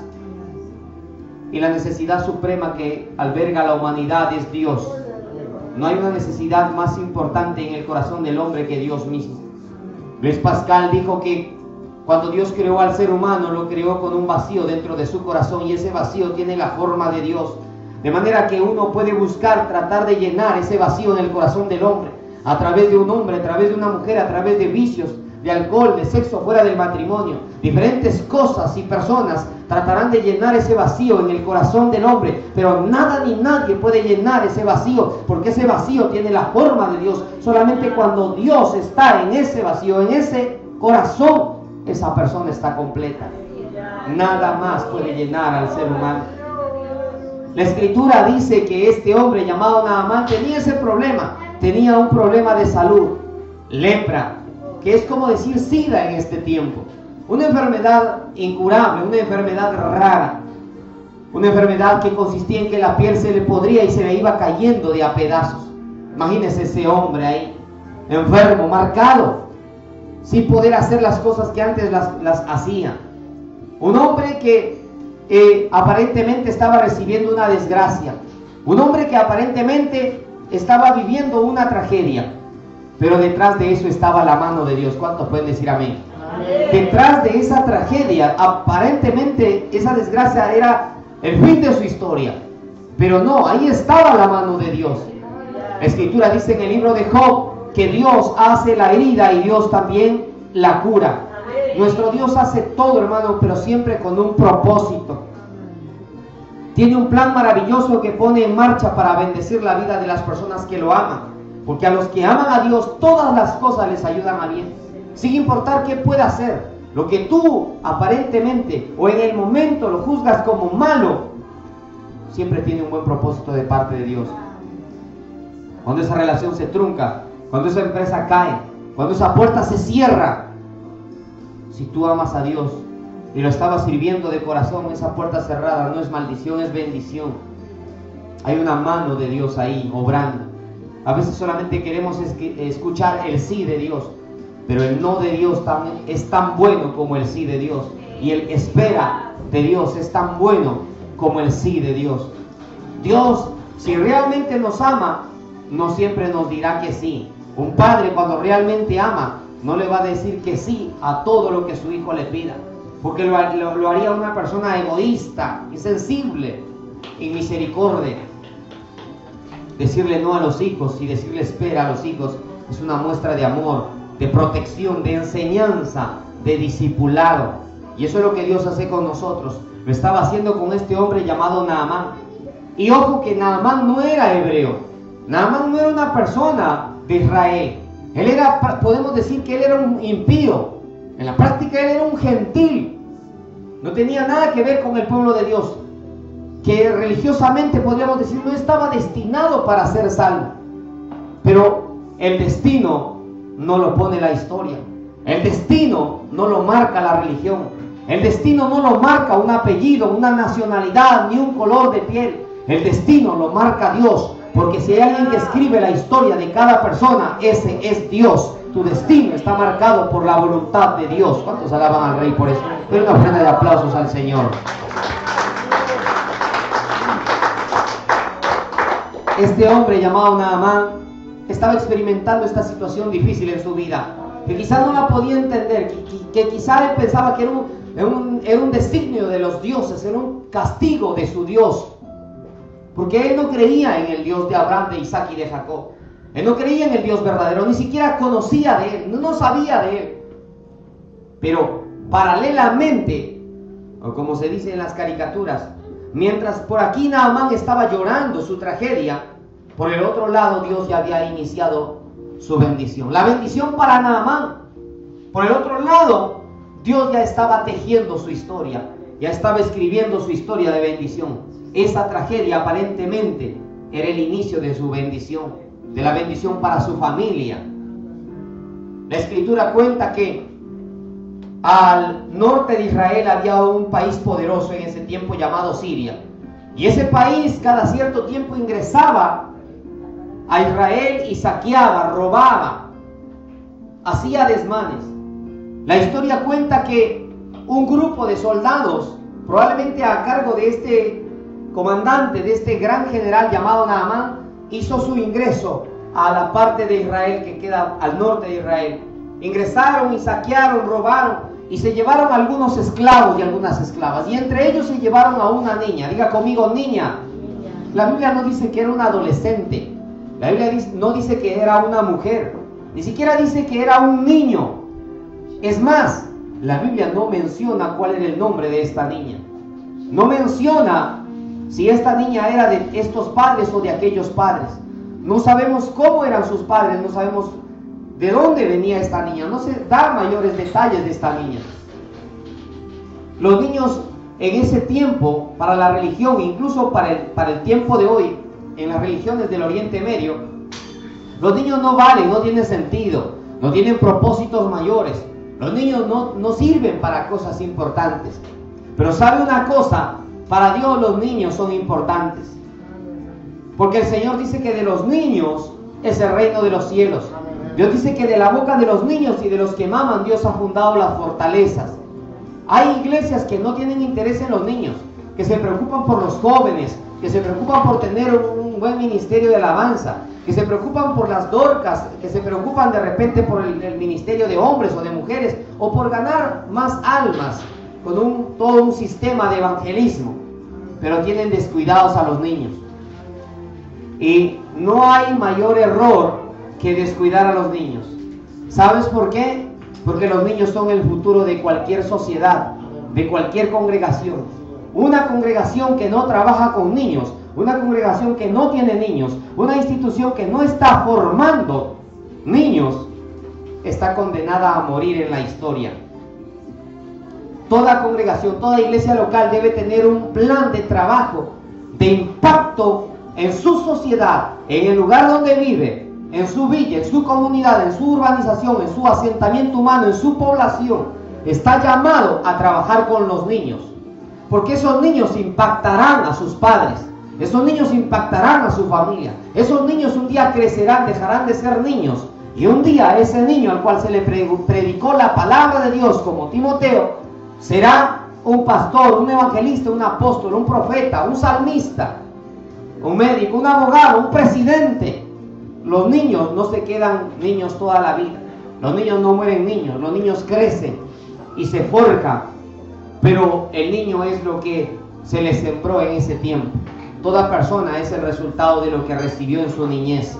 Y la necesidad suprema que alberga la humanidad es Dios. No hay una necesidad más importante en el corazón del hombre que Dios mismo. Luis Pascal dijo que cuando Dios creó al ser humano, lo creó con un vacío dentro de su corazón, y ese vacío tiene la forma de Dios. De manera que uno puede buscar, tratar de llenar ese vacío en el corazón del hombre, a través de un hombre, a través de una mujer, a través de vicios, de alcohol, de sexo fuera del matrimonio. Diferentes cosas y personas tratarán de llenar ese vacío en el corazón del hombre, pero nada ni nadie puede llenar ese vacío, porque ese vacío tiene la forma de Dios. Solamente cuando Dios está en ese vacío, en ese corazón, esa persona está completa. Nada más puede llenar al ser humano. La escritura dice que este hombre llamado Naamán tenía ese problema, tenía un problema de salud, lepra, que es como decir SIDA en este tiempo. Una enfermedad incurable, una enfermedad rara, una enfermedad que consistía en que la piel se le podría y se le iba cayendo de a pedazos. Imagínese ese hombre ahí, enfermo, marcado, sin poder hacer las cosas que antes las hacía. Un hombre que aparentemente estaba recibiendo una desgracia, un hombre que aparentemente estaba viviendo una tragedia, pero detrás de eso estaba la mano de Dios. ¿Cuántos pueden decir amén? Amén. Detrás de esa tragedia, aparentemente esa desgracia era el fin de su historia, pero no, ahí estaba la mano de Dios. La escritura dice en el libro de Job que Dios hace la herida y Dios también la cura. Nuestro Dios hace todo, hermano, pero siempre con un propósito. Tiene un plan maravilloso que pone en marcha para bendecir la vida de las personas que lo aman. Porque a los que aman a Dios, todas las cosas les ayudan a bien. sin importar qué pueda hacer. Lo que tú aparentemente o en el momento lo juzgas como malo, siempre tiene un buen propósito de parte de Dios. Cuando esa relación se trunca, cuando esa empresa cae, cuando esa puerta se cierra, si tú amas a Dios y lo estabas sirviendo de corazón, esa puerta cerrada no es maldición, es bendición. Hay una mano de Dios ahí obrando. A veces solamente queremos escuchar el sí de Dios, pero el no de Dios es tan bueno como el sí de Dios. Y el espera de Dios es tan bueno como el sí de Dios. Dios, si realmente nos ama, no siempre nos dirá que sí. Un padre, cuando realmente ama, no le va a decir que sí a todo lo que su hijo le pida, porque lo haría una persona egoísta, insensible, inmisericordia. Decirle no a los hijos y decirle espera a los hijos es una muestra de amor, de protección, de enseñanza, de discipulado. Y eso es lo que Dios hace con nosotros. Lo estaba haciendo con este hombre llamado Naamán. Y ojo que Naamán no era hebreo. Naamán no era una persona de Israel. Él era, podemos decir que él era un impío. En la práctica él era un gentil. No tenía nada que ver con el pueblo de Dios, que religiosamente podríamos decir no estaba destinado para ser salvo. Pero el destino no lo pone la historia. El destino no lo marca la religión. El destino no lo marca un apellido, una nacionalidad, ni un color de piel. El destino lo marca Dios. Porque si hay alguien que escribe la historia de cada persona, ese es Dios. Tu destino está marcado por la voluntad de Dios. ¿Cuántos alaban al Rey por eso? Den una ofrenda de aplausos al Señor. Este hombre llamado Naamán estaba experimentando esta situación difícil en su vida, que quizá no la podía entender, que quizá él pensaba que era un designio de los dioses, era un castigo de su Dios. Porque él no creía en el Dios de Abraham, de Isaac y de Jacob. Él no creía en el Dios verdadero, ni siquiera conocía de él, no sabía de él. Pero paralelamente, o como se dice en las caricaturas, mientras por aquí Naamán estaba llorando su tragedia, por el otro lado Dios ya había iniciado su bendición. La bendición para Naamán. Por el otro lado, Dios ya estaba tejiendo su historia, ya estaba escribiendo su historia de bendición. Esa tragedia aparentemente era el inicio de su bendición, de la bendición para su familia. La Escritura cuenta que al norte de Israel había un país poderoso en ese tiempo llamado Siria. Y ese país cada cierto tiempo ingresaba a Israel y saqueaba, robaba, hacía desmanes. La historia cuenta que un grupo de soldados, probablemente a cargo de este comandante, de este gran general llamado Naamán, hizo su ingreso a la parte de Israel que queda al norte de Israel. Ingresaron y saquearon, robaron y se llevaron algunos esclavos y algunas esclavas. Y entre ellos se llevaron a una niña. Diga conmigo, niña. La Biblia no dice que era una adolescente. La Biblia no dice que era una mujer. Ni siquiera dice que era un niño. Es más, la Biblia no menciona cuál era el nombre de esta niña. No menciona si esta niña era de estos padres o de aquellos padres. No sabemos cómo eran sus padres, no sabemos de dónde venía esta niña. No se dan mayores detalles de esta niña. Los niños en ese tiempo, para la religión, incluso para el tiempo de hoy, en las religiones del Oriente Medio, los niños no valen, no tienen sentido, no tienen propósitos mayores. Los niños no sirven para cosas importantes. Pero ¿sabe una cosa? Para Dios los niños son importantes. Porque el Señor dice que de los niños es el reino de los cielos. Dios dice que de la boca de los niños y de los que maman Dios ha fundado las fortalezas. Hay iglesias que no tienen interés en los niños, que se preocupan por los jóvenes, que se preocupan por tener un buen ministerio de alabanza, que se preocupan por las dorcas, que se preocupan de repente por el ministerio de hombres o de mujeres, o por ganar más almas con todo un sistema de evangelismo, pero tienen descuidados a los niños. Y no hay mayor error que descuidar a los niños. ¿Sabes por qué? Porque los niños son el futuro de cualquier sociedad, de cualquier congregación. Una congregación que no trabaja con niños, una congregación que no tiene niños, una institución que no está formando niños, está condenada a morir en la historia. Toda congregación, toda iglesia local debe tener un plan de trabajo, de impacto en su sociedad, en el lugar donde vive, en su villa, en su comunidad, en su urbanización, en su asentamiento humano, en su población. Está llamado a trabajar con los niños, porque esos niños impactarán a sus padres, esos niños impactarán a su familia, esos niños un día crecerán, dejarán de ser niños, y un día ese niño al cual se le predicó la palabra de Dios, como Timoteo, será un pastor, un evangelista, un apóstol, un profeta, un salmista, un médico, un abogado, un presidente. Los niños no se quedan niños toda la vida. Los niños no mueren niños, los niños crecen y se forjan. Pero el niño es lo que se le sembró en ese tiempo. Toda persona es el resultado de lo que recibió en su niñez.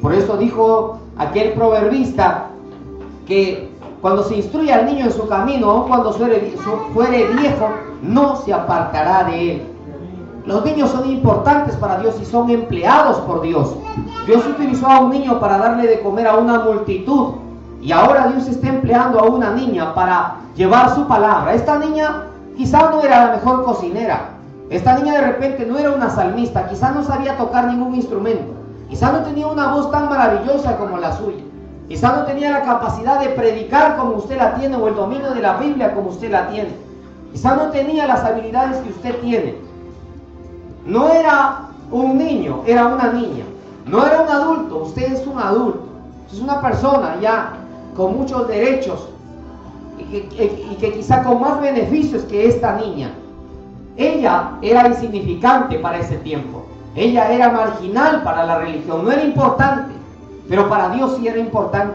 Por eso dijo aquel proverbista que cuando se instruye al niño en su camino, aun cuando fuere viejo, no se apartará de él. Los niños son importantes para Dios y son empleados por Dios. Dios utilizó a un niño para darle de comer a una multitud. Y ahora Dios está empleando a una niña para llevar su palabra. Esta niña quizá no era la mejor cocinera. Esta niña de repente no era una salmista. Quizá no sabía tocar ningún instrumento. Quizá no tenía una voz tan maravillosa como la suya. Quizá no tenía la capacidad de predicar como usted la tiene, o el dominio de la Biblia como usted la tiene. Quizá no tenía las habilidades que usted tiene. No era un niño, era una niña. No era un adulto, usted es un adulto. Es una persona ya con muchos derechos y que quizá con más beneficios que esta niña. Ella era insignificante para ese tiempo. Ella era marginal para la religión, no era importante. Pero para Dios sí era importante.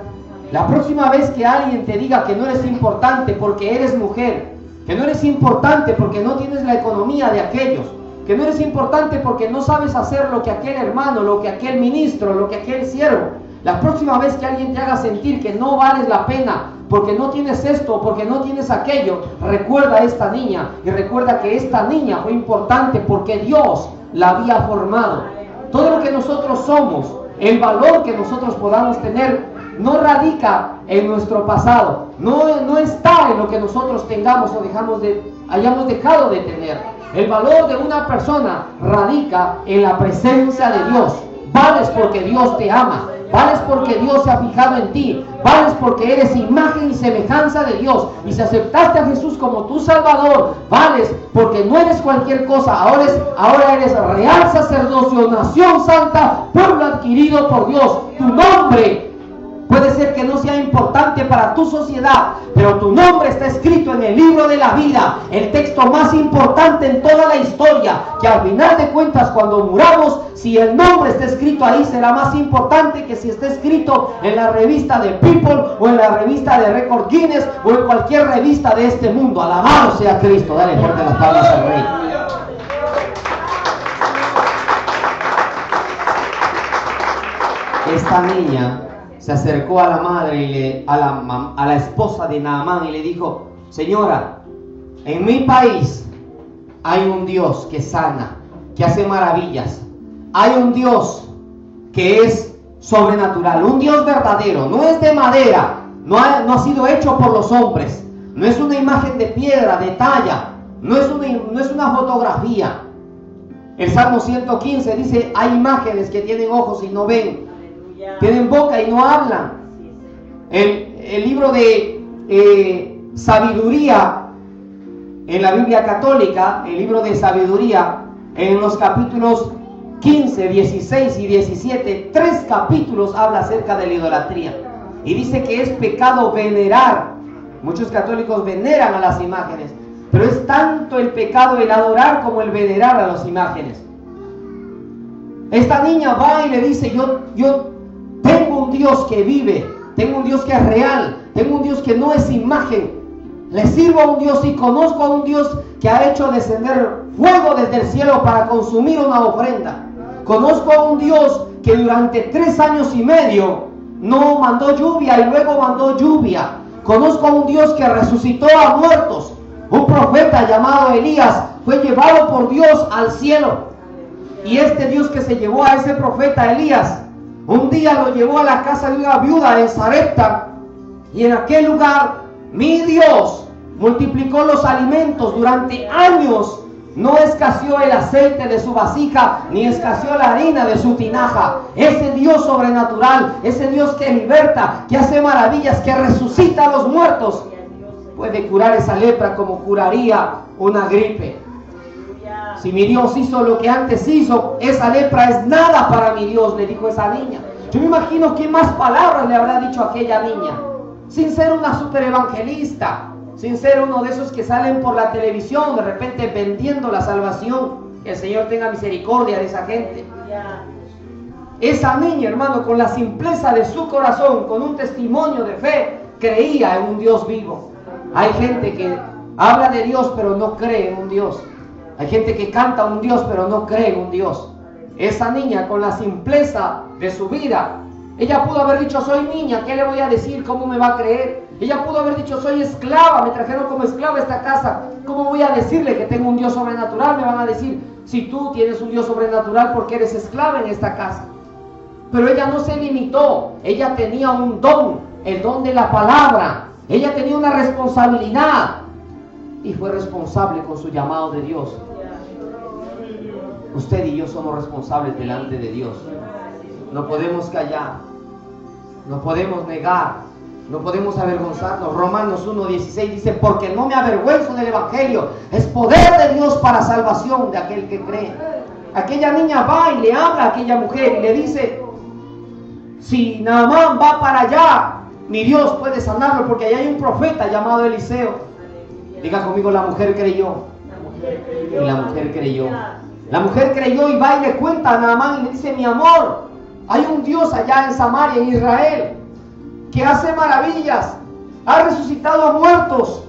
La próxima vez que alguien te diga que no eres importante porque eres mujer, que no eres importante porque no tienes la economía de aquellos, que no eres importante porque no sabes hacer lo que aquel hermano, lo que aquel ministro, lo que aquel siervo, la próxima vez que alguien te haga sentir que no vales la pena porque no tienes esto, porque no tienes aquello, recuerda a esta niña y recuerda que esta niña fue importante porque Dios la había formado. Todo lo que nosotros somos, el valor que nosotros podamos tener, no radica en nuestro pasado, no está en lo que nosotros tengamos o hayamos dejado de tener. El valor de una persona radica en la presencia de Dios. Vales porque Dios te ama, vales porque Dios se ha fijado en ti, vales porque eres imagen y semejanza de Dios, y si aceptaste a Jesús como tu Salvador, vales porque no eres cualquier cosa, ahora eres real sacerdocio, nación santa, pueblo adquirido por Dios. Tu nombre puede ser que no sea importante para tu sociedad, pero tu nombre está escrito en el libro de la vida, el texto más importante en toda la historia, que al final de cuentas cuando muramos, si el nombre está escrito ahí, será más importante que si está escrito en la revista de People o en la revista de Record Guinness o en cualquier revista de este mundo. Alabado sea Cristo. Dale fuerte las palmas al Rey. Esta niña se acercó a la madre a la esposa de Naamán y le dijo: señora, en mi país hay un Dios que sana, que hace maravillas. Hay un Dios que es sobrenatural, un Dios verdadero, no es de madera, no ha sido hecho por los hombres, no es una imagen de piedra, de talla, no es una fotografía. El Salmo 115 dice: hay imágenes que tienen ojos y no ven, tienen boca y no hablan. El libro de sabiduría en la Biblia católica, el libro de sabiduría, en los capítulos 15, 16 y 17, 3 capítulos habla acerca de la idolatría. Y dice que es pecado venerar. Muchos católicos veneran a las imágenes, pero es tanto el pecado el adorar como el venerar a las imágenes. Esta niña va y le dice: yo tengo un Dios que vive, tengo un Dios que es real, tengo un Dios que no es imagen. Le sirvo a un Dios y conozco a un Dios que ha hecho descender fuego desde el cielo para consumir una ofrenda. Conozco a un Dios que durante 3 años y medio no mandó lluvia y luego mandó lluvia. Conozco a un Dios que resucitó a muertos. Un profeta llamado Elías fue llevado por Dios al cielo. Y este Dios que se llevó a ese profeta Elías Un día lo llevó a la casa de una viuda en Sarepta, y en aquel lugar mi Dios multiplicó los alimentos durante años. No escaseó el aceite de su vasija, ni escaseó la harina de su tinaja. Ese Dios sobrenatural, ese Dios que liberta, que hace maravillas, que resucita a los muertos, puede curar esa lepra como curaría una gripe. Si mi Dios hizo lo que antes hizo, esa lepra es nada para mi Dios, le dijo esa niña. Yo me imagino qué más palabras le habrá dicho a aquella niña, sin ser una super evangelista, sin ser uno de esos que salen por la televisión de repente vendiendo la salvación. Que el Señor tenga misericordia de esa gente. Esa niña, hermano, con la simpleza de su corazón, con un testimonio de fe, creía en un Dios vivo. Hay gente que habla de Dios pero no cree en un Dios. Hay gente que canta a un Dios pero no cree en un Dios. Esa niña, con la simpleza de su vida, ella pudo haber dicho: soy niña, ¿qué le voy a decir? ¿Cómo me va a creer? Ella pudo haber dicho: soy esclava, me trajeron como esclava a esta casa, ¿cómo voy a decirle que tengo un Dios sobrenatural? Me van a decir: si tú tienes un Dios sobrenatural, ¿por qué eres esclava en esta casa? Pero ella no se limitó, ella tenía un don, el don de la palabra. Ella tenía una responsabilidad y fue responsable con su llamado de Dios. Usted y yo somos responsables delante de Dios. No podemos callar, no podemos negar, no podemos avergonzarnos. Romanos 1:16 dice: porque no me avergüenzo del Evangelio, es poder de Dios para salvación de aquel que cree. Aquella niña va y le habla a aquella mujer y le dice: si Naamán va para allá, mi Dios puede sanarlo, porque allá hay un profeta llamado Eliseo. Diga conmigo: la mujer creyó. Y la mujer creyó. La mujer creyó y va y le cuenta a Naamán y le dice: mi amor, hay un Dios allá en Samaria, en Israel, que hace maravillas, ha resucitado a muertos.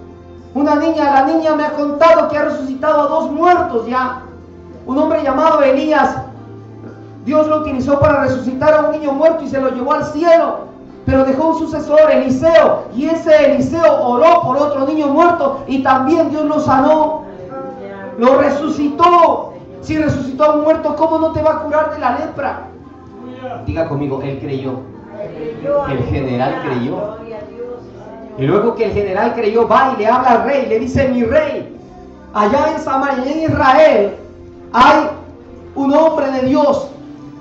La niña me ha contado que ha resucitado a 2 muertos ya. Un hombre llamado Elías, Dios lo utilizó para resucitar a un niño muerto y se lo llevó al cielo, pero dejó un sucesor, Eliseo, y ese Eliseo oró por otro niño muerto y también Dios lo sanó, lo resucitó. Si resucitó a un muerto, ¿cómo no te va a curar de la lepra? Diga conmigo: él creyó. El general creyó. Y luego que el general creyó, va y le habla al rey, le dice: mi rey, allá en Samaria, en Israel, hay un hombre de Dios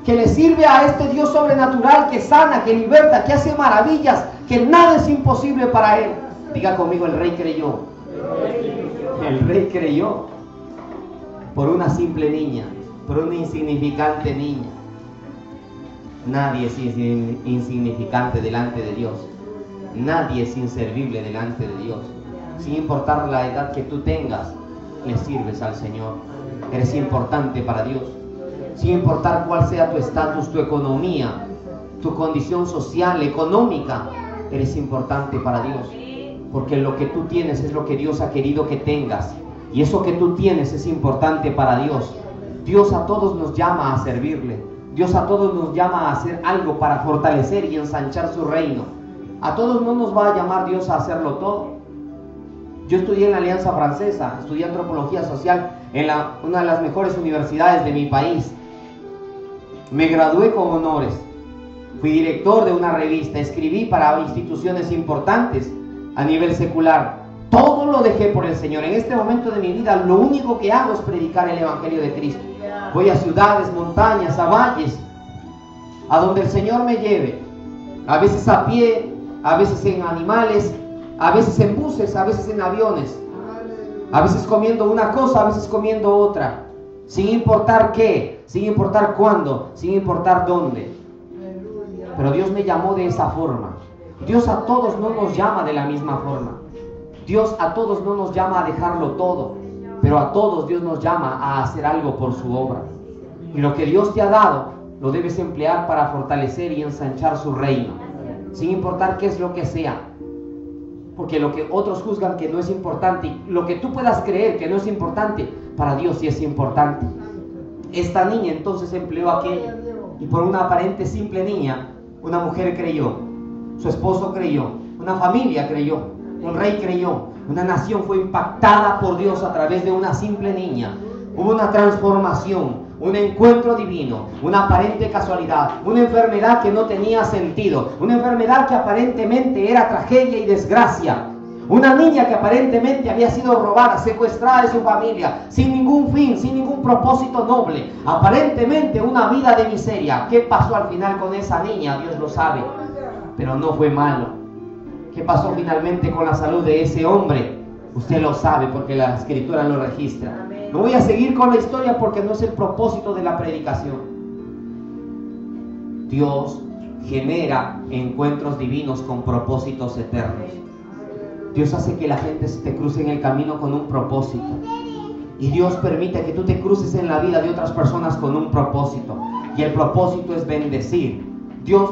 que le sirve a este Dios sobrenatural, que sana, que liberta, que hace maravillas, que nada es imposible para él. Diga conmigo: el rey creyó. El rey creyó. Por una simple niña, por una insignificante niña. Nadie es insignificante delante de Dios. Nadie es inservible delante de Dios. Sin importar la edad que tú tengas, le sirves al Señor. Eres importante para Dios. Sin importar cuál sea tu estatus, tu economía, tu condición social, económica, eres importante para Dios. Porque lo que tú tienes es lo que Dios ha querido que tengas. Y eso que tú tienes es importante para Dios. Dios a todos nos llama a servirle. Dios a todos nos llama a hacer algo para fortalecer y ensanchar su reino. A todos no nos va a llamar Dios a hacerlo todo. Yo estudié en la Alianza Francesa, estudié antropología social en una de las mejores universidades de mi país. Me gradué con honores. Fui director de una revista, escribí para instituciones importantes a nivel secular. Todo lo dejé por el Señor. En este momento de mi vida, lo único que hago es predicar el Evangelio de Cristo. Voy a ciudades, montañas, a valles, a donde el Señor me lleve. A veces a pie, a veces en animales, a veces en buses, a veces en aviones. A veces comiendo una cosa, a veces comiendo otra. Sin importar qué, sin importar cuándo, sin importar dónde. Pero Dios me llamó de esa forma. Dios a todos no nos llama de la misma forma. Dios a todos no nos llama a dejarlo todo, pero a todos Dios nos llama a hacer algo por su obra. Y lo que Dios te ha dado, lo debes emplear para fortalecer y ensanchar su reino, sin importar qué es lo que sea. Porque lo que otros juzgan que no es importante, lo que tú puedas creer que no es importante, para Dios sí es importante. Esta niña entonces empleó aquello, y por una aparente simple niña, una mujer creyó, su esposo creyó, una familia creyó, un rey creyó, una nación fue impactada por Dios a través de una simple niña. Hubo una transformación, un encuentro divino, una aparente casualidad, una enfermedad que no tenía sentido, una enfermedad que aparentemente era tragedia y desgracia, una niña que aparentemente había sido robada, secuestrada de su familia, sin ningún fin, sin ningún propósito noble, aparentemente una vida de miseria. ¿Qué pasó al final con esa niña? Dios lo sabe, pero no fue malo. ¿Qué pasó finalmente con la salud de ese hombre? Usted lo sabe porque la Escritura lo registra. No voy a seguir con la historia porque no es el propósito de la predicación. Dios genera encuentros divinos con propósitos eternos. Dios hace que la gente se te cruce en el camino con un propósito. Y Dios permite que tú te cruces en la vida de otras personas con un propósito. Y el propósito es bendecir. Dios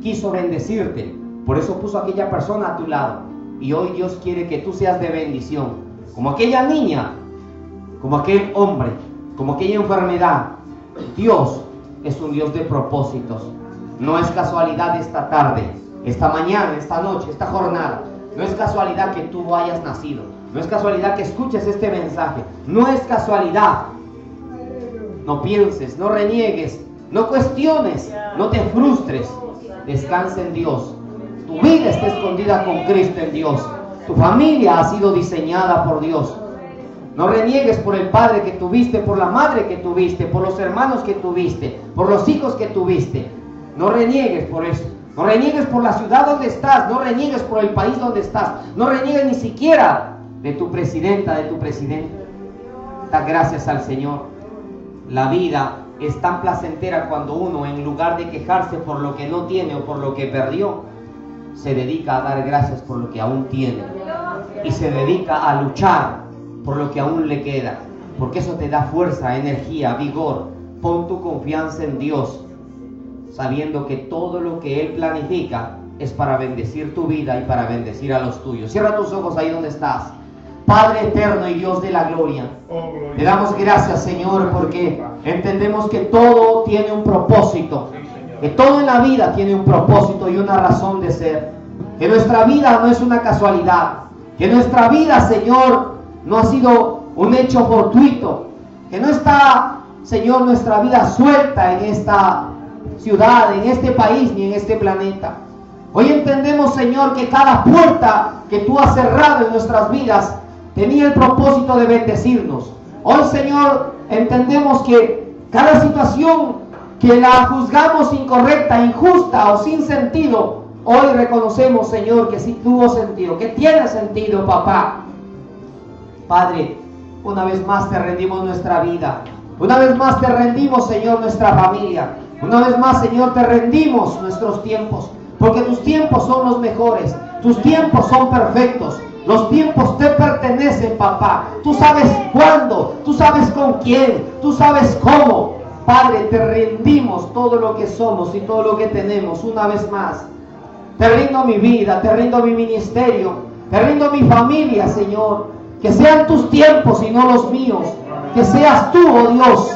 quiso bendecirte. Por eso puso a aquella persona a tu lado. Y hoy Dios quiere que tú seas de bendición. Como aquella niña, como aquel hombre, como aquella enfermedad. Dios es un Dios de propósitos. No es casualidad esta tarde, esta mañana, esta noche, esta jornada. No es casualidad que tú hayas nacido. No es casualidad que escuches este mensaje. No es casualidad. No pienses, no reniegues, no cuestiones, no te frustres. Descansa en Dios. Tu vida está escondida con Cristo en Dios. Tu familia ha sido diseñada por Dios. No reniegues por el padre que tuviste, por la madre que tuviste, por los hermanos que tuviste, por los hijos que tuviste. No reniegues por eso. No reniegues por la ciudad donde estás. No reniegues por el país donde estás. No reniegues ni siquiera de tu presidenta, de tu presidente. Da gracias al Señor. La vida es tan placentera cuando uno, en lugar de quejarse por lo que no tiene o por lo que perdió, se dedica a dar gracias por lo que aún tiene. Y se dedica a luchar por lo que aún le queda. Porque eso te da fuerza, energía, vigor. Pon tu confianza en Dios, sabiendo que todo lo que Él planifica es para bendecir tu vida y para bendecir a los tuyos. Cierra tus ojos ahí donde estás. Padre eterno y Dios de la gloria, le damos gracias, Señor, porque entendemos que todo tiene un propósito, que todo en la vida tiene un propósito y una razón de ser, que nuestra vida no es una casualidad, que nuestra vida, Señor, no ha sido un hecho fortuito, que no está, Señor, nuestra vida suelta en esta ciudad, en este país, ni en este planeta. Hoy entendemos, Señor, que cada puerta que tú has cerrado en nuestras vidas tenía el propósito de bendecirnos. Hoy, Señor, entendemos que cada situación que la juzgamos incorrecta, injusta o sin sentido, hoy reconocemos, Señor, que sí tuvo sentido, que tiene sentido, papá. Padre, una vez más te rendimos nuestra vida. Una vez más te rendimos, Señor, nuestra familia. Una vez más, Señor, te rendimos nuestros tiempos, porque tus tiempos son los mejores. Tus tiempos son perfectos. Los tiempos te pertenecen, papá. Tú sabes cuándo, tú sabes con quién, tú sabes cómo. Padre, te rendimos todo lo que somos y todo lo que tenemos una vez más. Te rindo mi vida, te rindo mi ministerio, te rindo mi familia, Señor. Que sean tus tiempos y no los míos. Que seas tú, oh Dios.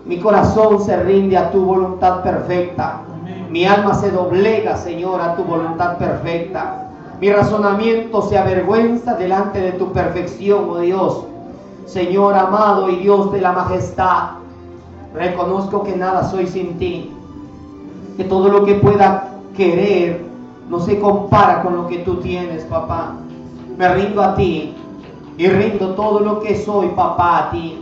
Mi corazón se rinde a tu voluntad perfecta. Mi alma se doblega, Señor, a tu voluntad perfecta. Mi razonamiento se avergüenza delante de tu perfección, oh Dios. Señor amado y Dios de la majestad, reconozco que nada soy sin ti. Que todo lo que pueda querer no se compara con lo que tú tienes, papá. Me rindo a ti y rindo todo lo que soy, papá, a ti.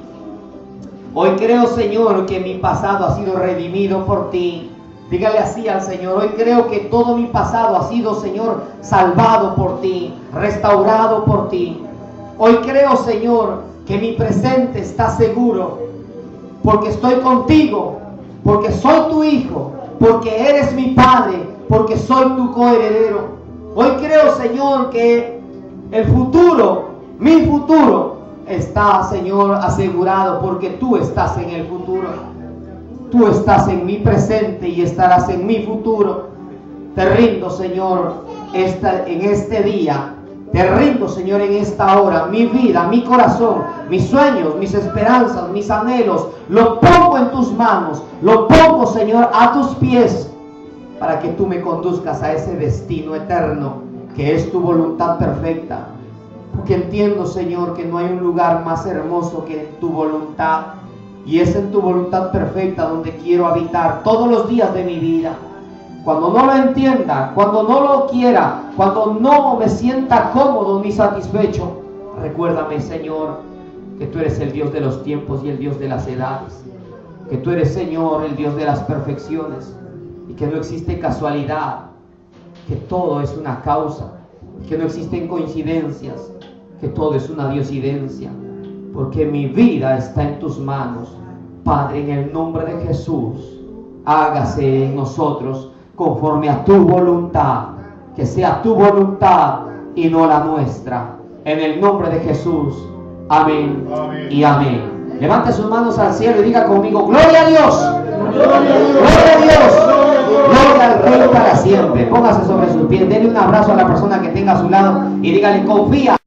Hoy creo, Señor, que mi pasado ha sido redimido por ti. Dígale así al Señor: hoy creo que todo mi pasado ha sido, Señor, salvado por ti, restaurado por ti. Hoy creo, Señor, que mi presente está seguro, porque estoy contigo, porque soy tu hijo, porque eres mi padre, porque soy tu coheredero. Hoy creo, Señor, que el futuro, mi futuro, está, Señor, asegurado, porque tú estás en el futuro. Tú estás en mi presente y estarás en mi futuro. Te rindo, Señor, en este día. Te rindo, Señor, en esta hora. Mi vida, mi corazón, mis sueños, mis esperanzas, mis anhelos. Lo pongo en tus manos. Lo pongo, Señor, a tus pies. Para que tú me conduzcas a ese destino eterno que es tu voluntad perfecta. Porque entiendo, Señor, que no hay un lugar más hermoso que tu voluntad. Y es en tu voluntad perfecta donde quiero habitar todos los días de mi vida. Cuando no lo entienda, cuando no lo quiera, cuando no me sienta cómodo ni satisfecho, recuérdame, Señor, que tú eres el Dios de los tiempos y el Dios de las edades. Que tú eres, Señor, el Dios de las perfecciones. Y que no existe casualidad. Que todo es una causa. Que no existen coincidencias. Que todo es una diosidencia. Porque mi vida está en tus manos. Padre, en el nombre de Jesús, hágase en nosotros conforme a tu voluntad. Que sea tu voluntad y no la nuestra. En el nombre de Jesús. Amén, amén. Y amén. Levante sus manos al cielo y diga conmigo: gloria a Dios. Gloria a Dios. Gloria a Dios. Gloria al Rey para siempre. Póngase sobre sus pies. Denle un abrazo a la persona que tenga a su lado y dígale: confía.